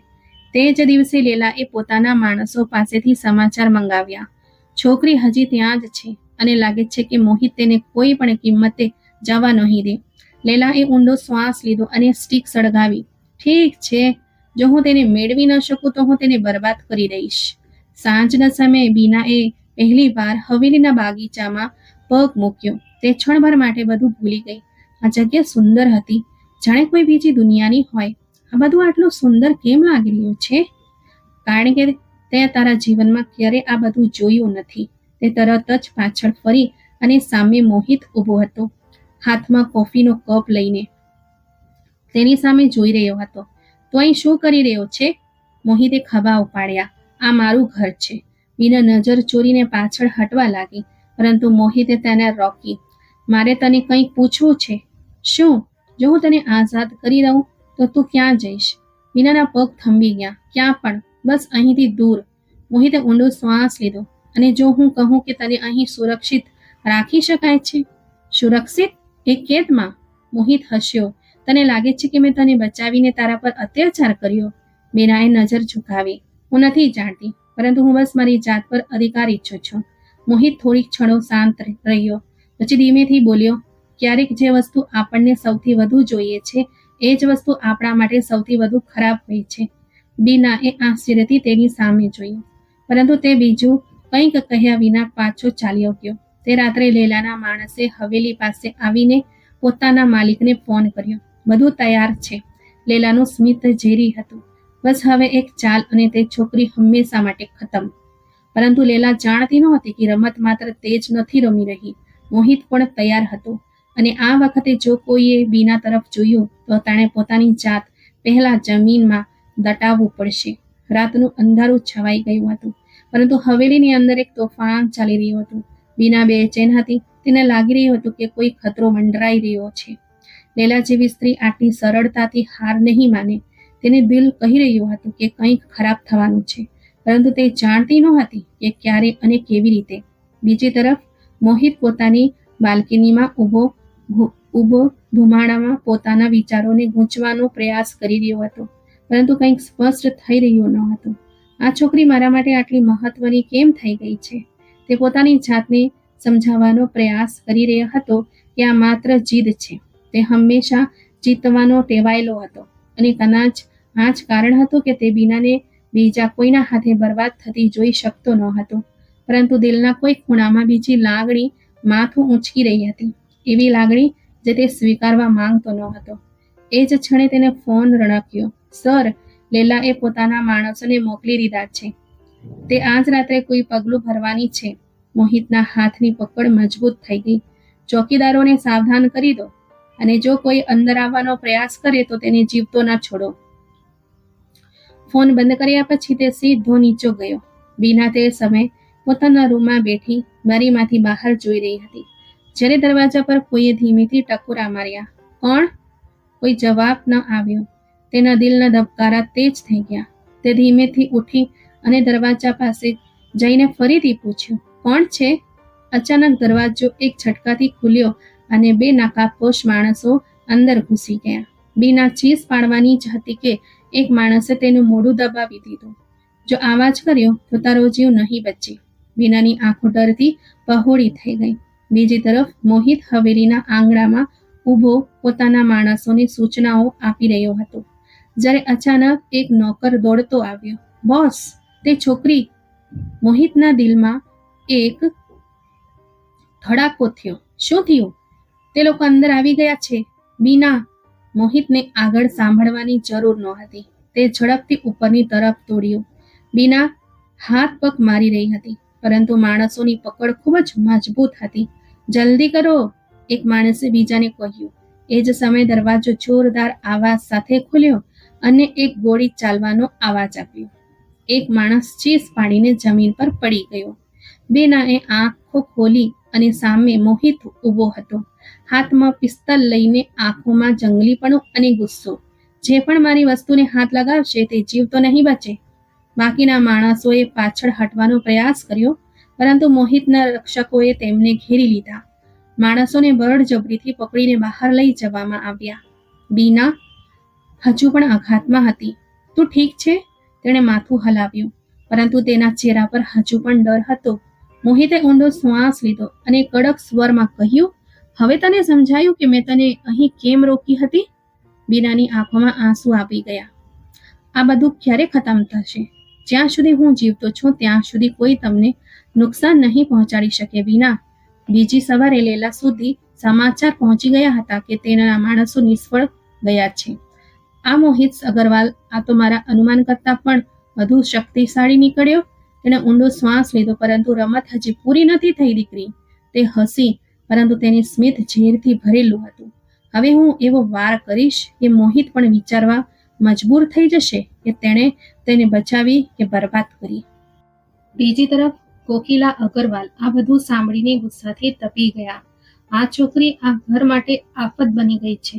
Speaker 1: તે જ દિવસે લેલાએ પોતાના માણસો પાસેથી સમાચાર મંગાવ્યા. છોકરી હજી ત્યાં જ છે, અને લાગે છે કે મોહિત તેને કોઈ પણ કિંમતે જવા નહીં દે. લેલાએ ઊંડો શ્વાસ લીધો અને સ્ટીક સળગાવી. ઠીક છે, જો હું તેને મેળવી ન શકું તો હું તેને બરબાદ કરી દઈશ. સાંજના સમયે બીનાએ પહેલી વાર હવેલીના બાગીચામાં પગ મૂક્યો. તે ક્ષણભર માટે બધું ભૂલી ગઈ. આ જગ્યા સુંદર હતી, જાણે કોઈ બીજી દુનિયાની હોય. આ બધું આટલું સુંદર કેમ લાગી રહ્યું છે? કારણ કે તે તારા જીવનમાં ક્યારે આ બધું જોયું નથી. તે તરત જ પાછળ ફરી અને સામે મોહિત ઊભો હતો, હાથમાં કોફીનો કપ લઈને. તેની સામે જોઈ રહ્યો હતો. તો અહીં શું કરી રહ્યો છે? મોહિતે ખભા ઉપાડ્યા. આ મારું ઘર છે. બીના નજર ચોરીને પાછળ હટવા લાગી, પરંતુ મોહિતે તેને રોકી. મારે તને કંઈક પૂછવું છે. શું? જો હું તને આઝાદ કરી દઉં તો તું ક્યાં જઈશ? બીનાના પગ થંભી ગયા. ક્યાં પણ, બસ અહીંથી દૂર. મોહિતે ઊંડો શ્વાસ લીધો. અને જો હું કહું કે તને અહીં સુરક્ષિત રાખી શકાય છે? સુરક્ષિત? એ કેદમાં? મોહિત હસ્યો. તને લાગે છે કે મેં તને બચાવીને તારા પર અત્યાચાર કર્યો? બીનાએ નજર ઝુકાવી. હું નથી જાણતી, પરંતુ હું બસ મારી જાત પર અધિકાર ઈચ્છું છું. મોહિત થોડીક ક્ષણો શાંત રહ્યો, પછી ધીમેથી બોલ્યો. ક્યારેક જે વસ્તુ આપણને સૌથી વધુ જોઈએ છે, એ જ વસ્તુ આપણા માટે સૌથી વધુ ખરાબ હોય છે. બીનાએ આશ્ચર્યથી તેની સામે જોયું, પરંતુ તે બીજું કંઈક કહ્યા વિના પાછો ચાલ્યો ગયો. તે રાત્રે લેલાના માણસે હવેલી પાસે આવીને પોતાના માલિકને ફોન કર્યો. બધું તૈયાર છે. લેલાનું સ્મિત ઝેરી હતું. બસ હવે એક ચાલ અને તે છોકરી હંમેશા માટે ખતમ. પરંતુ લેલા જાણતી નહોતી કે રમત માત્ર તે જ નથી રમી રહી. મોહિત પણ તૈયાર હતો, અને આ વખતે જો કોઈએ બીના તરફ જોયું તો તેણે પોતાની જાત પહેલા જમીનમાં દટાવવું પડશે. રાતનું અંધારું છવાઈ ગયું હતું, પરંતુ હવેલીની અંદર એક તોફાન ચાલી રહ્યું હતું. બીના બેચેન હતી. તેને લાગી રહ્યું હતું કે કોઈ ખતરો મંડરાઈ રહ્યો છે. લેલા જેવી સ્ત્રી આટલી સરળતાથી હાર નહીં માને. તેને દિલ કહી રહ્યું હતું કે કંઈક ખરાબ થવાનું છે, પરંતુ તે જાણતી નહોતી કે ક્યારે અને કેવી રીતે. બીજી તરફ મોહિત પોતાની બાલ્કનીમાં ઊભો ધુમાડામાં પોતાના વિચારોને ગૂંચવાનો પ્રયાસ કરી રહ્યો હતો, પરંતુ કંઈક સ્પષ્ટ થઈ રહ્યું ન હતું. આ છોકરી મારા માટે આટલી મહત્વની કેમ થઈ ગઈ છે? તે પોતાની જાતને સમજાવવાનો પ્રયાસ કરી રહ્યો હતો કે આ માત્ર જીદ છે. તે હંમેશા જીતવાનો ટેવાયેલો હતો, અને કદાચ આ જ કારણ હતું કે તે બીનાને બીજા કોઈના હાથે બરબાદ થતી જોઈ શકતો ન હતો. પરંતુ દિલના કોઈ ખૂણામાં બીજી લાગણી માથું ઊંચકી રહી હતી, એવી લાગણી જે તે સ્વીકારવા માંગતો ન હતો. એ જ ક્ષણે તેને ફોન રણક્યો. સર, લેલાએ પોતાના માણસોને મોકલી દીધા છે. તે આજ રાત્રે કોઈ પગલું ભરવાની છે. મોહિતના હાથની પકડ મજબૂત થઈ ગઈ. ચોકીદારોને સાવધાન કરી દો, અને જો કોઈ અંદર આવવાનો પ્રયાસ કરે તો તેને જીવતો ના છોડો. ફોન બંધ કર્યા પછી તે સીધો નીચે ગયો. બીના તે સમયે પોતાના રૂમમાં બેઠી બારીમાંથી બહાર જોઈ રહી હતી. જ્યારે દરવાજા પર કોઈએ ધીમેથી ટકોરા માર્યા. કોણ? કોઈ જવાબ ન આવ્યો. તેના દિલના ધબકારા તેજ થઈ ગયા. તે ધીમેથી ઉઠી અને દરવાજા પાસે જઈને ફરીથી પૂછ્યું, કોણ છે? અચાનક દરવાજો એક ઝટકાથી ખુલ્યો અને બે નકાબપોશ માણસો અંદર ઘૂસી ગયા. બીના ચીસ પાડવાની જ હતી કે એક માણસે તેનું મોઢું દબાવી દીધું. જો આવાજ કર્યો તો તારો જીવ નહીં બચે. બીનાની આંખો ડરથી પહોળી થઈ ગઈ. બીજી તરફ મોહિત હવેલીના આંગણામાં ઊભો પોતાના માણસોને સૂચનાઓ આપી રહ્યો હતો, જ્યારે અચાનક એક નોકર દોડતો આવ્યો. બોસ, તે છોકરી! મોહિતના દિલમાં એક ધડાકો થયો. શું થયું? તે લોકો અંદર આવી ગયા છે. બીના! મોહિતને આગળ સાંભળવાની જરૂર નહોતી. તે ઝડપથી ઉપરની તરફ દોડ્યો. બીના હાથ પગ મારી રહી હતી, પરંતુ માણસોની પકડ ખૂબ જ મજબૂત હતી. જલ્દી કરો, એક માણસે બીજાને કહ્યું. એ જ સમયે દરવાજો જોરદાર આવાજ સાથે ખુલ્યો અને એક ગોળી ચાલવાનો અવાજ આવ્યો. એક માણસ ચીસ પાડીને જમીન પર પડી ગયો. બીનાએ આંખો ખોલી અને સામે મોહિત ઊભો હતો, હાથમાં પિસ્તલ લઈને, આંખોમાં જંગલીપણું અને ગુસ્સો. જે પણ મારી વસ્તુને હાથ લગાવશે તે જીવતો નહીં બચે. બાકીના માણસોએ પાછળ હટવાનો પ્રયાસ કર્યો, પરંતુ મોહિતના રક્ષકોએ તેમને ઘેરી લીધા. માણસોને બળજબરીથી પકડીને બહાર લઈ જવામાં આવ્યા. બીના હજુ પણ આઘાતમાં હતી. તું ઠીક છે? તેણે માથું હલાવ્યું, પરંતુ તેના ચહેરા પર હજુ પણ ડર હતો. મોહિતે ઊંડો શ્વાસ લીધો અને કડક સ્વરમાં કહ્યું, હવે તને સમજાયું કે મેં તને અહીં કેમ રોકી હતી? બીનાની આંખોમાં આંસુ આવી ગયા. આ બધું ક્યારે ખતમ થશે? જ્યાં સુધી હું જીવતો છું ત્યાં સુધી કોઈ તમને નુકસાન નહીં પહોંચાડી શકે. બીના, બીજી સવારે લેલા સુધી સમાચાર પહોંચી ગયા હતા કે તેના માણસો નિષ્ફળ ગયા છે. આ મોહિત અગ્રવાલ આ તો મારા અનુમાન કરતાં પણ વધુ શક્તિશાળી નીકળ્યો. તેણે ઊંડો શ્વાસ લીધો, પરંતુ રમત હજી પૂરી નથી થઈ દીકરી. તે હસી, પરંતુ તેની સ્મિત ઝેરથી ભરેલું હતું. હવે હું એવો વાર કરીશ કે મોહિત પણ વિચારવા મજબૂર થઈ જશે કે તેણે તેને બચાવી કે બરબાદ કરી. બીજી તરફ કોકિલા અગ્રવાલ આ બધું સાંભળીને ગુસ્સાથી તપી ગયા. આ છોકરી આ ઘર માટે આફત બની ગઈ છે.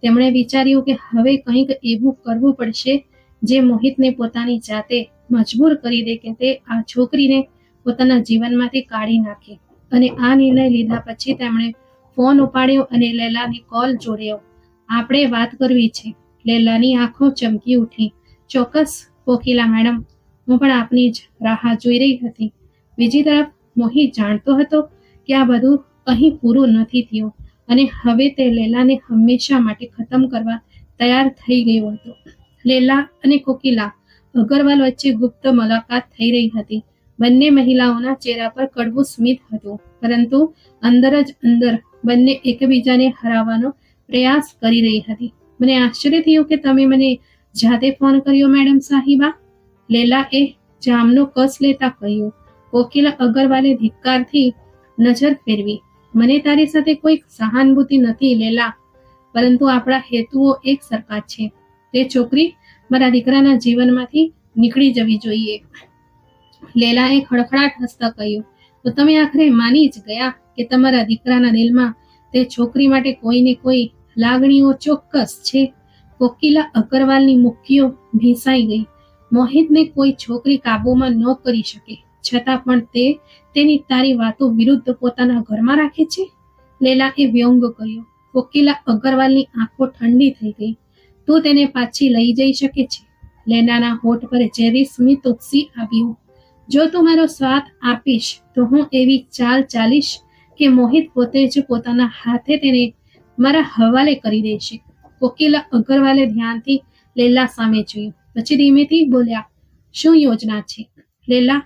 Speaker 1: તેમણે વિચાર્યું કે હવે કંઈક એવું કરવું પડશે જે મોહિતને પોતાની જાતે મજબૂર કરી દે કે તે આ છોકરીને પોતાના જીવનમાંથી કાઢી નાખે. અને આ નિર્ણય લીધા પછી તેમણે ફોન ઉપાડ્યો અને લૈલાને કોલ જોડ્યો. આપણે વાત કરવી છે. લૈલાની આંખો ચમકી ઉઠી. ચોક્કસ કોકિલા મેડમ, હું પણ આપની જ રાહ જોઈ રહી હતી. બીજી તરફ મોહિત જાણતો હતો કે આ બધું અહીં પૂરું નથી થયું અને હવે તે લૈલાને હંમેશા માટે ખતમ કરવા તૈયાર થઈ ગયો હતો. લૈલા અને કોકિલા અગ્રવાલ વચ્ચે ગુપ્ત મુલાકાત થઈ રહી હતી. બંને મહિલાઓના ચહેરા પર કડવું સ્મિત હતું, પરંતુ અંદર જ અંદર બંને એકબીજાને હરાવવાનો પ્રયાસ કરી રહી હતી. મને આશ્ચર્ય થયું કે તમે મને જાતે ફોન કર્યો મેડમ સાહિબા, લૈલાએ જામનો કસ લેતા કહ્યું. કોકિલા અગ્રવાલે ધિક્કારથી નજર ફેરવી. મને તારી સાથે કોઈ સહાનુભૂતિ નથી લૈલા, પરંતુ આપણા હેતુઓ એક સરખા છે. તે છોકરી મારા દીકરાના જીવનમાંથી નીકળી જવી જોઈએ. લૈલાએ ખડખડાટ હસતા કહ્યું, તો તમે આખરે માની જ ગયા કે તમારા દીકરાના દિલમાં તે છોકરી માટે કોઈને કોઈ લાગણીઓ ચોક્કસ છે. કોકિલા અગ્રવાલની મુઠ્ઠીઓ ભીંસાઈ ગઈ. મોહિતને કોઈ છોકરી કાબૂમાં ન કરી શકે, છતાં પણ તે તેની તારી વાતો વિરુદ્ધ પોતાના ઘરમાં રાખે છે. લૈલાએ વ્યંગ કર્યો. કોકિલા અગ્રવાલની આંખો ઠંડી થઈ ગઈ. તું તેને પાછી લઈ જઈ શકે છે. લૈલાના હોઠ પર ઝેરી સ્મિત ઉપસી આવ્યું. જો તું મારો સાથ આપીશ તો હું એવી ચાલ ચાલીશ કે મોહિત પોતે જ પોતાના હાથે તેને મારા હવાલે કરી દેશે. કોકિલા અગ્રવાલે ધ્યાનથી લૈલા સામે જોયું, પછી ધીમેથી બોલ્યા, શું યોજના છે? લૈલા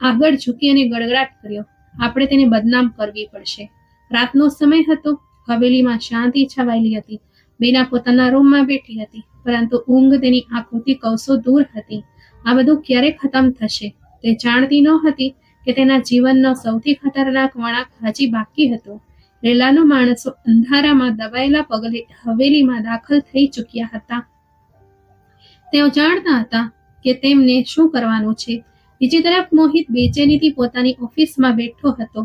Speaker 1: આગળ ઝૂકી અને ગડગડાટ કર્યો. આપણે તેને બદનામ કરવી પડશે. રાતનો સમય હતો. હવેલીમાં શાંતિ છવાયેલી હતી. બીના પોતાના રૂમમાં બેઠી હતી, પરંતુ ઊંઘ તેની આંખોથી કૌસો દૂર હતી. આ બધું ક્યારે ખતમ થશે તે જાણતી નહોતી કે તેના જીવનનો સૌથી ખતરનાક વળાંક હજી બાકી હતો. લૈલાના માણસો અંધારામાં દબાયેલા પગલે હવેલીમાં દાખલ થઈ ચૂક્યા હતા. તેઓ જાણતા હતા કે તેમને શું કરવાનું છે. બીજી તરફ મોહિત બેચેનીથી પોતાની ઓફિસમાં બેઠો હતો.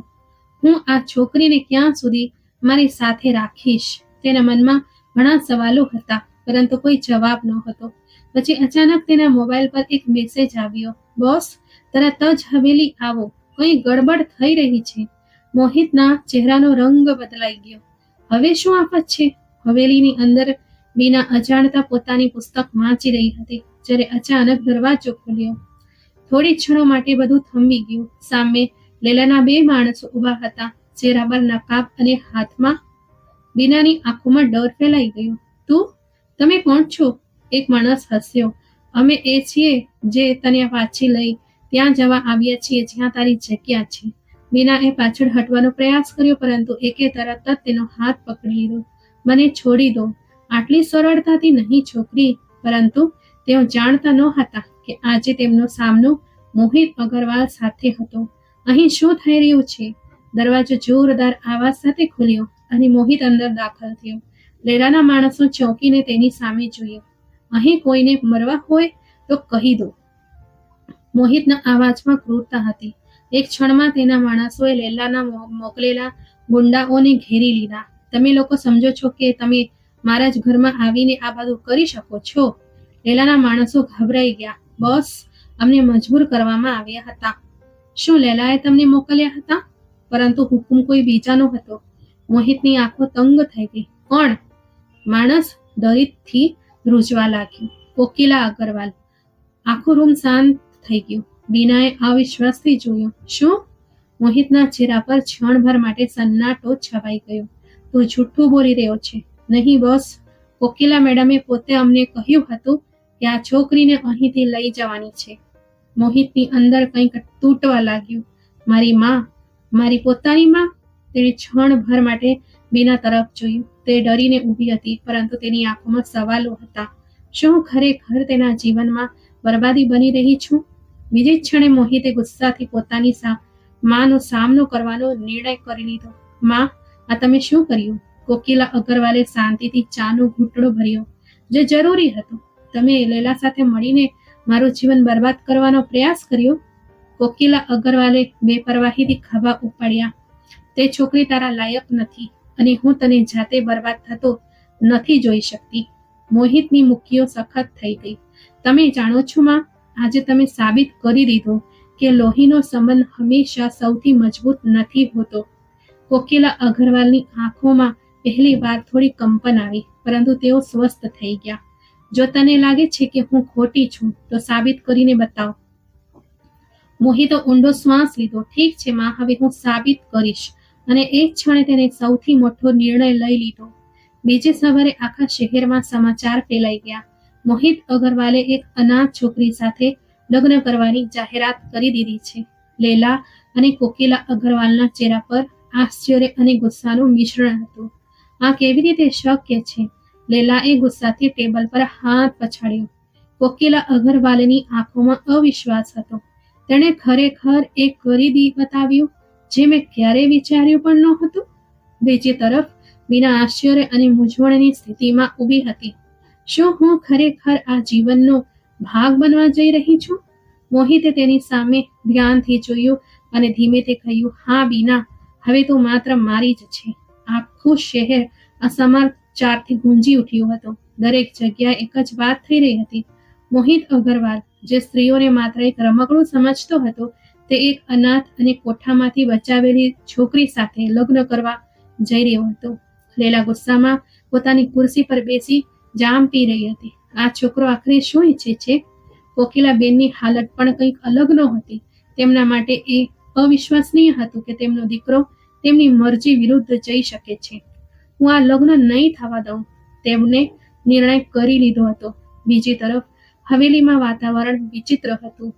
Speaker 1: હું આ છોકરીને ક્યાં સુધી મારી સાથે રાખીશ? તેના મનમાં ઘણા સવાલો હતા, પરંતુ કોઈ જવાબ નહોતો. પછી અચાનક તેના મોબાઈલ પર એક મેસેજ આવ્યો, બોસ, તરત જ હવેલી આવો, કંઈ ગડબડ થઈ રહી છે. મોહિતના ચહેરાનો રંગ બદલાઈ ગયો. હવે શું આફત છે? હવેલીની અંદર બીના અજાણતા પોતાની પુસ્તક વાંચી રહી હતી, જ્યારે અચાનક દરવાજો ખુલ્યો. થોડી ક્ષણો માટે બધું થંભી ગયું. સામે લૈલાના બે માણસો ઊભા હતા, ચહેરા પર નકાબ અને હાથમાં. બીનાની આંખોમાં ડર ફેલાઈ ગયો. તમે કોણ છો? એક માણસ હસ્યો. અમે એ છીએ જે તને પાછી લઈ ત્યાં જવા આવ્યા છીએ જ્યાં તારી જગ્યા છે. બીનાએ પાછળ હટવાનો પ્રયાસ કર્યો, પરંતુ એકે તરત જ તેનો હાથ પકડી લીધો. મને છોડી દો. આટલી સરળતાથી નહીં છોકરી, પરંતુ તેઓ જાણતા ન હતા કે આજે તેમનો સામનો મોહિત અગરવાલ સાથે હતો. અહીં શું થઈ રહ્યું છે? દરવાજો જોરદાર અવાજ સાથે ખુલ્યો અને મોહિત અંદર દાખલ થયો. લેલાના માણસો ચોંકીને તેની સામે જોયું. અહીં કોઈને મરવા હોય તો કહી દો. મોહિતના અવાજમાં ક્રૂરતા હતી. એક ક્ષણમાં તેના માણસોએ લેલાના મોકલેલા ગુંડાઓને ઘેરી લીધા. તમે લોકો સમજો છો કે તમે મારા જ ઘરમાં આવીને આ બધું કરી શકો છો? લેલાના માણસો ગભરાઈ ગયા. બોસ, અમને મજબૂર કરવામાં આવ્યા હતા. શું લેલાએ તમને મોકલ્યા હતા? પરંતુ હુકુમ કોઈ બીજાનો હતો. મોહિતની આંખો તંગ થઈ ગઈ. કોણ? માણસ દરેકથી ધ્રુજવા લાગ્યું. કોકિલા અગરવાલ. આખો રૂમ શાંત થઈ ગયો. બીનાએ અવિશ્વાસથી જોયું. શું? મોહિતના ચહેરા પર ક્ષણભર માટે સન્નાટો છવાઈ ગયો. તું જૂઠું બોલી રહ્યો છે. નહીં બોસ, કોકિલા મેડમે પોતે અમને કહ્યું હતું કે આ છોકરીને અહીંથી લઈ જવાની છે. મોહિતની અંદર કંઈક તૂટવા લાગ્યું. મારી માં, મારી પોતાની માં? તેણે ક્ષણભર માટે બીના તરફ જોયું. તે ડરીને ઊભી હતી, પરંતુ તેની આંખોમાં સવાલો હતા. શું હું ખરેખર તેના જીવનમાં બરબાદી બની રહી છું? બીજી જ ક્ષણે મોહિતે ગુસ્સાથી પોતાની માનો સામનો કરવાનો નિર્ણય કરી લીધો. માં, આ તમે શું કર્યું? કોકિલા અગરવાલે શાંતિથી ચાનો ઘૂંટડો ભર્યો. જે જરૂરી હતું. તમે લેલા સાથે મળીને મારું જીવન બરબાદ કરવાનો પ્રયાસ કર્યો. કોકિલા અગરવાલે બેપરવાહીથી ખભા ઉપાડ્યા. તે છોકરી તારા લાયક નથી અને હું તને જાતે બરબાદ થતો નથી જોઈ શકતી. મોહિતની મુઠ્ઠીઓ સખત થઈ ગઈ. તમે જાણો છો માં, આજે તમે સાબિત કરી દીધું કે લોહીનો સંબંધ હંમેશા સૌથી મજબૂત નથી હોતો. કોકિલા અગરવાલની આંખોમાં પહેલી વાર થોડી કંપન આવી, પરંતુ તેઓ સ્વસ્થ થઈ ગયા. જો તને લાગે છે કે હું ખોટી છું તો સાબિત કરીને બતાવ. મોહિતે ઊંડો શ્વાસ લીધો. ઠીક છે માં, હવે હું સાબિત કરીશ. અને એ ક્ષણે તેને સૌથી મોટો નિર્ણય લઈ લીધો. બીજી સવારે આખા શહેરમાં સમાચાર ફેલાઈ ગયા. મોહિત અગરવાલે એક અનાથ છોકરી સાથે લગ્ન કરવાની જાહેરાત કરી દીધી છે. લેલા અને કોકિલા અગરવાલના ચહેરા પર આશ્ચર્ય અને ગુસ્સાનું મિશ્રણ હતું. આ કેવી રીતે શક્ય છે? લેલાએ ગુસ્સાથી ટેબલ પર હાથ પછાડ્યો. કોકિલા અગરવાલની આંખોમાં અવિશ્વાસ હતો. તેણે ખરેખર એક કરી બતાવ્યું જે મેં ક્યારેય વિચાર્યું પણ નહોતું. બીજી તરફ બીના આશ્ચર્ય અને મૂંઝવણની સ્થિતિમાં ઊભી હતી. શું હું ખરેખર આ જીવનનો ભાગ બનવા જઈ રહી છું? મોહિતે તેની સામે ધ્યાનથી જોયું અને ધીમેથી કહ્યું, હા બીના, હવે તું માત્ર મારી જ છે. આખું શહેર આ સમાચારથી ગુંજી ઉઠ્યું હતું. દરેક જગ્યાએ એક જ વાત થઈ રહી હતી. મોહિત અગરવાલ, જે સ્ત્રીઓને માત્ર એક રમકડું સમજતો હતો, તે એક અનાથ અને કોઠામાંથી બચાવેલી છોકરી સાથે લગ્ન કરવા જઈ રહ્યો હતો. લેલા ગુસ્સામાં પોતાની ખુરશી પર બેસી જામ પી રહી હતી. આ છોકરો આખરે શું ઈચ્છે છે? કોકિલા બેનની હાલત પણ કંઈક અલગ નહોતી. તેમના માટે એ અવિશ્વસનીય હતું કે તેમનો દીકરો તેમની મરજી વિરુદ્ધ જઈ શકે છે. હું આ લગ્ન નહીં થવા દઉં, તેમને નિર્ણય કરી લીધો હતો. બીજી તરફ હવેલીમાં વાતાવરણ વિચિત્ર હતું.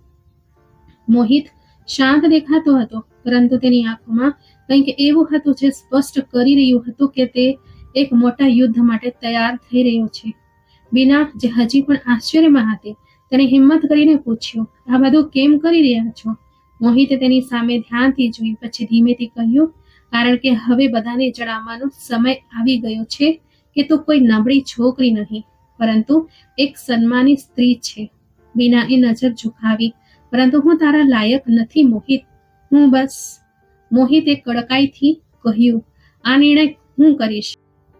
Speaker 1: મોહિત શાંત દેખાતો હતો, પરંતુ તેની આંખોમાં કંઈક એવું હતું જે સ્પષ્ટ કરી રહ્યું હતું કે તે એક મોટા યુદ્ધ માટે તૈયાર થઈ રહ્યો છે. બીના, જે હજી પણ આશ્ચર્યમાં હતી, તેણે હિંમત કરીને પૂછ્યું, આ બધું કેમ કરી રહ્યા છો? મોહિતે તેની સામે ધ્યાનથી જોઈ, પછી ધીમેથી કહ્યું, કારણ કે હવે બધાને જણાવવાનો સમય આવી ગયો છે કે તું કોઈ નબળી છોકરી નહીં, પરંતુ એક સન્માનિત સ્ત્રી છે. બીનાએ નજર ઝુકાવી, પરંતુ હું તારા લાયક નથી મોહિત. હું બસ. મોહિતે કડકાઈથી કહ્યું, આ નિર્ણય હું કરીશ.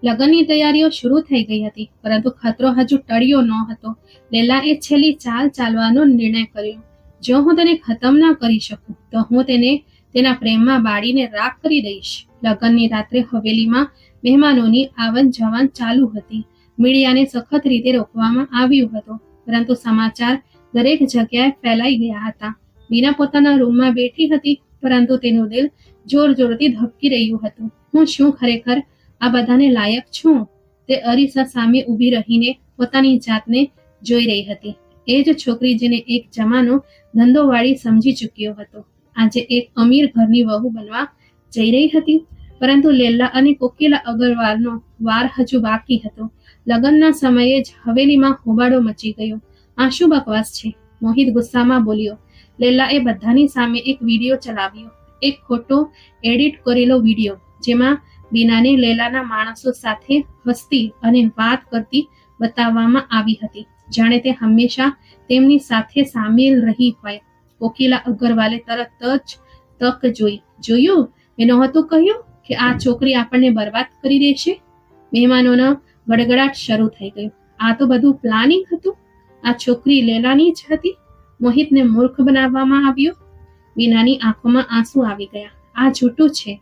Speaker 1: લગ્નની તૈયારીઓ શરૂ થઈ ગઈ હતી, પરંતુ ખતરો હજુ ટળ્યો ન હતો. લેલાએ છેલ્લી ચાલ ચાલવાનો નિર્ણય કર્યો. જો હું તેને ખતમ ન કરી શકું તો હું તેને તેના પ્રેમમાં બાળીને રાખ કરી દઈશ. લગ્નની રાત્રે હવેલીમાં મહેમાનોની આવન જાવન ચાલુ હતી. મીડિયાને સખત રીતે રોકવામાં આવ્યું હતું, પરંતુ સમાચાર દરેક જગ્યાએ ફેલાઈ ગયા હતા. બીના પોતાના રૂમમાં બેઠી હતી, પરંતુ તેનું દિલ જોર જોરથી ધબકી રહ્યું હતું. હું શું ખરેખર આ બધાને લાયક છું? તે અરીસા સામે ઊભી રહીને પોતાની જાતને જોઈ રહી હતી. એ જ છોકરી જેને એક જમાનો ધંધોવાળી સમજી ચૂક્યો હતો, આજે એક અમીર ઘરની વહુ બનવા જઈ રહી હતી. પરંતુ લેલા અને કોકિલા અગરવાલનો વાર હજુ બાકી હતો. લગ્નના સમયે જ હવેલીમાં હોબાળો મચી ગયો. આ શું બકવાસ છે? મોહિત ગુસ્સામાં બોલ્યો. લૈલાએ બધાની સામે એક વિડીયો ચલાવ્યો, એક ખોટો એડિટ કરેલો વિડીયો, જેમાં બીનાને લૈલાના માણસો સાથે હસતી અને વાત કરતી બતાવવામાં આવી હતી, જાણે તે હંમેશા તેમની સાથે સામેલ રહી હોય. કોકિલા અગ્રવાલે તરત જ તક જોયું. એ નહોતું કહ્યું કે આ છોકરી આપણને બરબાદ કરી દેશે? મહેમાનોનો ગડગડાટ શરૂ થઈ ગયો. આ તો બધું પ્લાનિંગ હતું. આ છોકરી લૈલાની જ હતી. મોહિતને મૂર્ખ બનાવવામાં આવ્યો. બીનાની આંખોમાં આંસુ આવી ગયા. આ જૂઠું છે,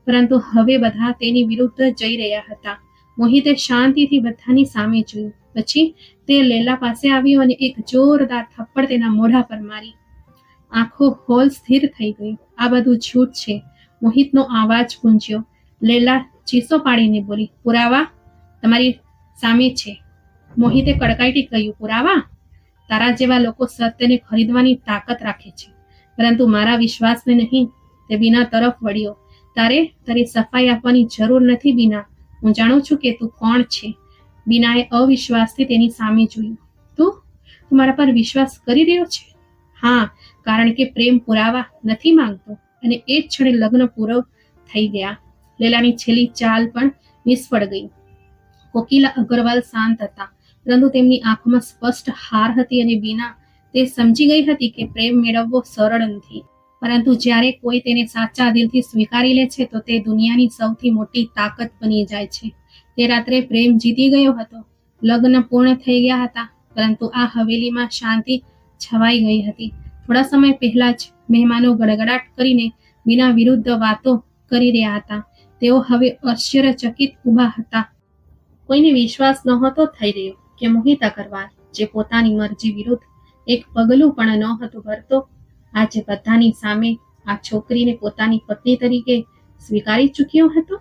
Speaker 1: પરંતુ હવે બધા તેની વિરુદ્ધ જઈ રહ્યા હતા. મોહિતે શાંતિથી બધાની સામે જોયું. પછી તે લૈલા પાસે આવ્યો અને એક જોરદાર થપ્પડ તેના મોઢા પર મારી. આખો હોલ સ્થિર થઈ ગયો. આ બધું જૂઠ છે. મોહિતનો અવાજ ગુંજ્યો. લૈલા ચીસો પાડીને બોલી, પુરાવા તમારી સામે છે. મોહિતે કડકાઈથી કહ્યું, પુરાવા? તારા જેવા લોકો સત્યને ખરીદવાની તાકાત રાખે છે, પરંતુ મારા વિશ્વાસને નહીં. તે બીના તરફ વળ્યો. તારી સફાઈ આપવાની જરૂર નથી બીના. હું જાણું છું કે તું કોણ છે. બીનાએ અવિશ્વાસથી તેની સામે જોયું. તું મારા પર વિશ્વાસ કરી રહ્યો છે? હા, કારણ કે પ્રેમ પુરાવા નથી માંગતો. અને એ જ ક્ષણે લગ્ન પૂરો થઈ ગયા. લૈલાની છેલ્લી ચાલ પણ નિષ્ફળ ગઈ. કોકિલા અગ્રવાલ શાંત હતા, પરંતુ તેમની આંખોમાં સ્પષ્ટ હાર હતી અને બીના તે સમજી ગઈ હતી કે પ્રેમ મેળવવો સરળ નથી, પરંતુ જ્યારે કોઈ તેને સાચા દિલથી સ્વીકારી લે છે તો તે દુનિયાની સૌથી મોટી તાકાત બની જાય છે. તે રાત્રે પ્રેમ જીતી ગયો હતો. લગ્ન પૂર્ણ થઈ ગયા હતા, પરંતુ આ હવેલીમાં શાંતિ છવાઈ ગઈ હતી. થોડા સમય પહેલા જ મહેમાનો ગડગડાટ કરીને બીના વિરુદ્ધ વાતો કરી રહ્યા હતા. તેઓ હવે આશ્ચર્યચકિત ઊભા હતા. કોઈને વિશ્વાસ નહોતો થઈ રહ્યો કે મોહિત અગ્રવાલ, જે પોતાની મરજી વિરુદ્ધ એક પગલું પણ નહોતું ભરતો, આજે બધાની સામે આ છોકરીને પોતાની પત્ની તરીકે સ્વીકારી ચૂક્યો હતો.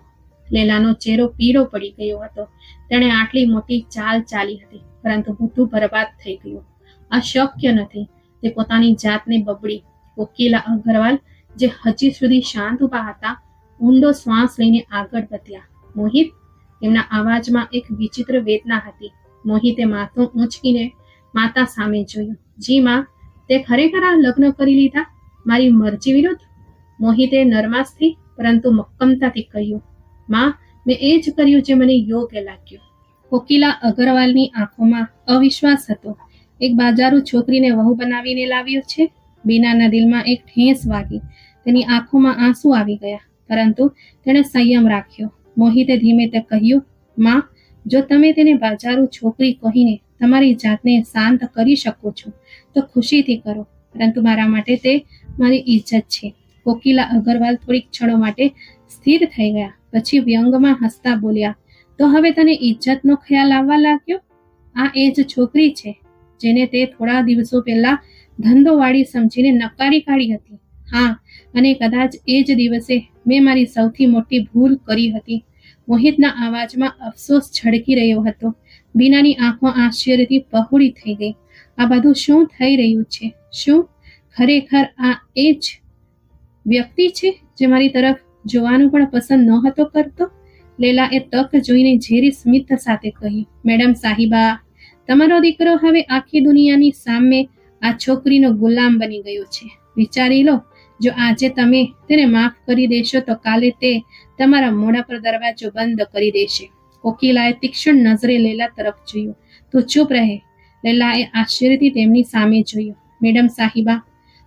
Speaker 1: લૈલાનો ચહેરો પીળો પડી ગયો હતો. તેણે આટલી મોટી ચાલ ચાલી હતી, પરંતુ બધું બરબાદ થઈ ગયું. આ શક્ય નથી. તે પોતાની જાતને બબડી. કોકિલા અગ્રવાલ, જે હજી સુધી શાંત ઊભા હતા, ઊંડો શ્વાસ લઈને આગળ વધ્યા. મોહિત? તેમના અવાજમાં એક વિચિત્ર વેદના હતી. મોહિતે માથું ઊંચકીને માતા સામે જોયું. જી માં, તે ખરેખર આ લગ્ન કરી લીધા મારી મરજી વિરુદ્ધ? મોહિતે નરમાશથી પરંતુ મક્કમતાથી કહ્યું, માં, મેં એ જ કર્યું જે મને યોગ્ય લાગ્યું. કોકિલા અગ્રવાલની આંખોમાં અવિશ્વાસ હતો. એક બાજારૂ છોકરીને વહુ બનાવીને લાવ્યો છે? બીનાના દિલમાં એક ઠેસ વાગી. તેની આંખોમાં આંસુ આવી ગયા, પરંતુ તેણે સંયમ રાખ્યો. મોહિતે ધીમે તે કહ્યું, માં, જો તમે તેને બાજારૂ છોકરી કહીને તમારી જાતને શાંત કરી શકો છો તો ખુશીથી કરો, પરંતુ મારા માટે તે મારી ઇજ્જત છે. કોકિલા અગ્રવાલ થોડીક ક્ષણો માટે સ્થિર થઈ ગયા. પછી વ્યંગમાં હસતા બોલ્યા, તો હવે તને ઇજ્જતનો ખ્યાલ આવવા લાગ્યો? આ એ જ છોકરી છે જેને તે થોડા દિવસો પહેલા ધંધોવાળી સમજીને નકારી કાઢી હતી. હા, અને કદાચ એ જ દિવસે મેં મારી સૌથી મોટી ભૂલ કરી હતી. મોહિતના અવાજમાં અફસોસ છલકી રહ્યો હતો. બીનાની આંખો આશ્ચર્યથી પહોળી થઈ ગઈ. આ બધું શું થઈ રહ્યું છે? શું ખરેખર આ એ જ વ્યક્તિ છે જે મારી તરફ જોવાનું પણ પસંદ નહોતો કરતો? લૈલાએ તક જોઈને ઝેરી સ્મિત સાથે કહ્યું, મેડમ સાહિબા, તમારો દીકરો હવે આખી દુનિયાની સામે આ છોકરીનો ગુલામ બની ગયો છે. વિચારી લો, જો આજે તમે તેને માફ કરી દેશો તો કાલે તે તમારા મોઢા પર દરવાજો બંધ કરી દેશે. કોકિલાએ તીક્ષ્ણ નજરે લૈલા તરફ જોયું. તું ચૂપ રહે. લૈલાએ આશ્ચર્યથી તેમની સામે જોયું. મેડમ સાહિબા.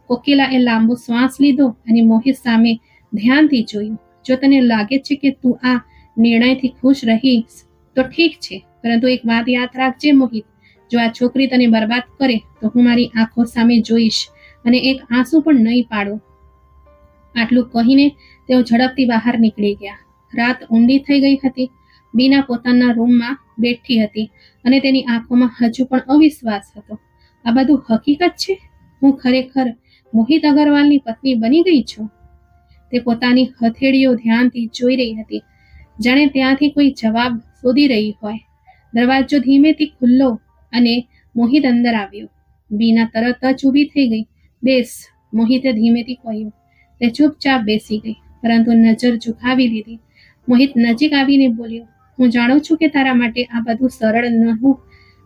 Speaker 1: કોકિલાએ લાંબો શ્વાસ લીધો અને મોહિત સામે ધ્યાનથી જોયું. જો તને લાગે છે કે તું આ નિર્ણયથી ખુશ રહીશ તો ઠીક છે, પરંતુ એક વાત યાદ રાખજે મોહિત, જો આ છોકરી તને બરબાદ કરે તો હું મારી આંખો સામે જોઈશ અને એક આંસુ પણ નહીં પાડું. આટલું કહીને તેઓ ઝડપથી બહાર નીકળી ગયા. રાત ઊંડી થઈ ગઈ હતી. બીના પોતાના રૂમમાં બેઠી હતી અને તેની આંખોમાં હજુ પણ અવિશ્વાસ હતો. આ બધું હકીકત છે? હું ખરેખર મોહિત અગ્રવાલની પત્ની બની ગઈ છું? તે પોતાની હથેળીઓ ધ્યાનથી જોઈ રહી હતી, જાણે ત્યાંથી કોઈ જવાબ શોધી રહી હોય. દરવાજો ધીમેથી ખુલ્લો અને મોહિત અંદર આવ્યો. બીના તરત જ ઊભી થઈ ગઈ. બેસ, મોહિતે ધીમેથી કહ્યું. તે ચૂપચાપ બેસી ગઈ, પરંતુ નજર ઝુકાવી લીધી. મોહિત નજીક આવીને બોલ્યો, હું જાણું છું કે તારા માટે આ બધું સરળ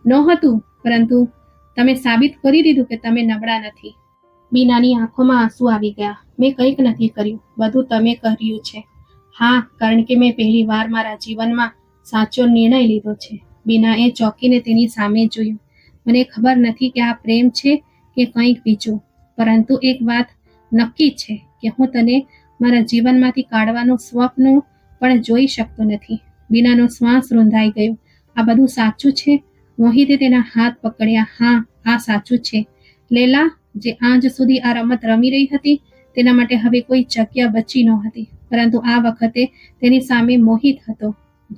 Speaker 1: નહોતું, પરંતુ તમે સાબિત કરી દીધું કે તમે નબળા નથી. બીનાની આંખોમાં આંસુ આવી ગયા. મેં કંઈક નથી કર્યું, બધું તમે કર્યું છે. હા, કારણ કે મેં પહેલી વાર મારા જીવનમાં સાચો નિર્ણય લીધો છે. બીનાએ ચોંકીને તેની સામે જોયું. મને ખબર નથી કે આ પ્રેમ છે કે કંઈક બીજું, પરંતુ એક વાત નક્કી છે કે હું તને મારા જીવનમાંથી કાઢવાનું સ્વપ્ન પણ જોઈ શકતો નથી. બીનાનો શ્વાસ રૂંધાઈ ગયો. આ બધું સાચું છે? મોહિતે તેના હાથ પકડ્યા. હા, આ સાચું છે. લૈલા, જે આજ સુધી આ રમત રમી રહી હતી, તેના માટે હવે કોઈ જગ્યા બચી નહોતી, પરંતુ આ વખતે તેની સામે મોહિત હતો.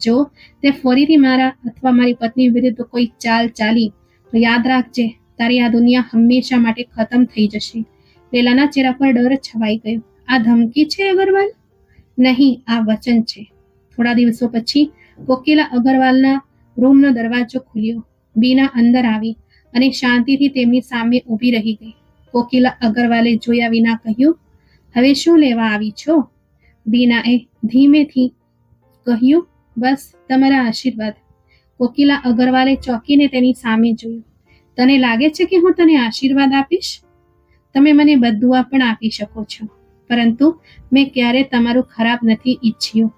Speaker 1: જો તે ફરીથી મારા અથવા મારી પત્ની વિરુદ્ધ કોઈ ચાલ ચાલી, તો યાદ રાખજે, તારી આ દુનિયા હંમેશા માટે ખતમ થઈ જશે. લૈલાના ચહેરા પર ડર છવાઈ ગયો. આ ધમકી છે અગરવાલ? નહીં, આ વચન છે. થોડા દિવસો પછી કોકિલા અગરવાલના રૂમનો દરવાજો ખુલ્યો. બીના અંદર આવી અને શાંતિથી તેમની સામે ઊભી રહી ગઈ. કોકિલા અગરવાલે જોયા વિના કહ્યું, હવે શું લેવા આવી છો? બીનાએ ધીમેથી કહ્યું, બસ તમારા આશીર્વાદ. કોકિલા અગરવાલે ચોંકીને તેની સામે જોયું. તને લાગે છે કે હું તને આશીર્વાદ આપીશ? તમે મને બદદુઆ પણ આપી શકો છો, પરંતુ મેં ક્યારે તમારું ખરાબ નથી ઈચ્છ્યું.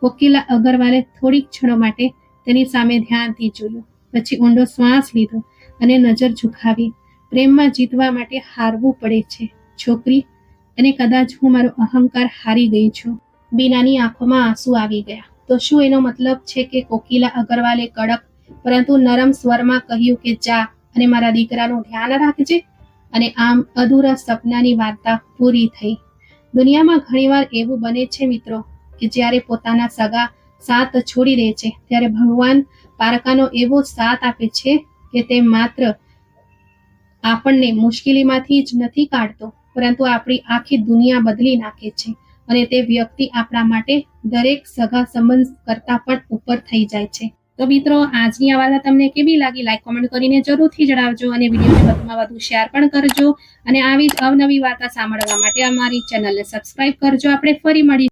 Speaker 1: કોકિલા અગરવાલે થોડીક ક્ષણો માટે તેની સામે ધ્યાનથી જોયું, પછી ઊંડો શ્વાસ લીધો અને નજર ઝુકાવી. પ્રેમમાં જીતવા માટે હારવું પડે છે, છોકરી, અને કદાચ હું મારો અહંકાર હારી ગઈ છું. બીનાની આંખોમાં આંસુ આવી ગયા. તો શું એનો મતલબ છે કે કોકિલા અગરવાલે કડક પરંતુ નરમ સ્વરમાં કહ્યું કે જા અને મારા દીકરાનું ધ્યાન રાખજે? અને આમ અધૂરા સપનાની વાર્તા પૂરી થઈ. દુનિયામાં ઘણીવાર એવું બને છે મિત્રો, કે જ્યારે પોતાના સગા સાથ છોડી દે છે, ત્યારે ભગવાન પારકાનો એવો સાથ આપે છે કે તે માત્ર આપણને મુશ્કેલીમાંથી જ નથી કાઢતો, પરંતુ આપણી આખી દુનિયા બદલી નાખે છે. અને તે વ્યક્તિ આપણા માટે દરેક સગા સંબંધ કરતા પણ ઉપર થઈ જાય છે. તો મિત્રો, આજની આ વાર્તા તમને કેવી લાગી? લાઈક કોમેન્ટ કરીને જરૂરથી જણાવજો અને વિડીયોને વધુમાં વધુ શેર પણ કરજો. અને આવી જ અવનવી વાર્તા સાંભળવા માટે અમારી ચેનલને સબસ્ક્રાઇબ કરજો. આપણે ફરી મળીશું.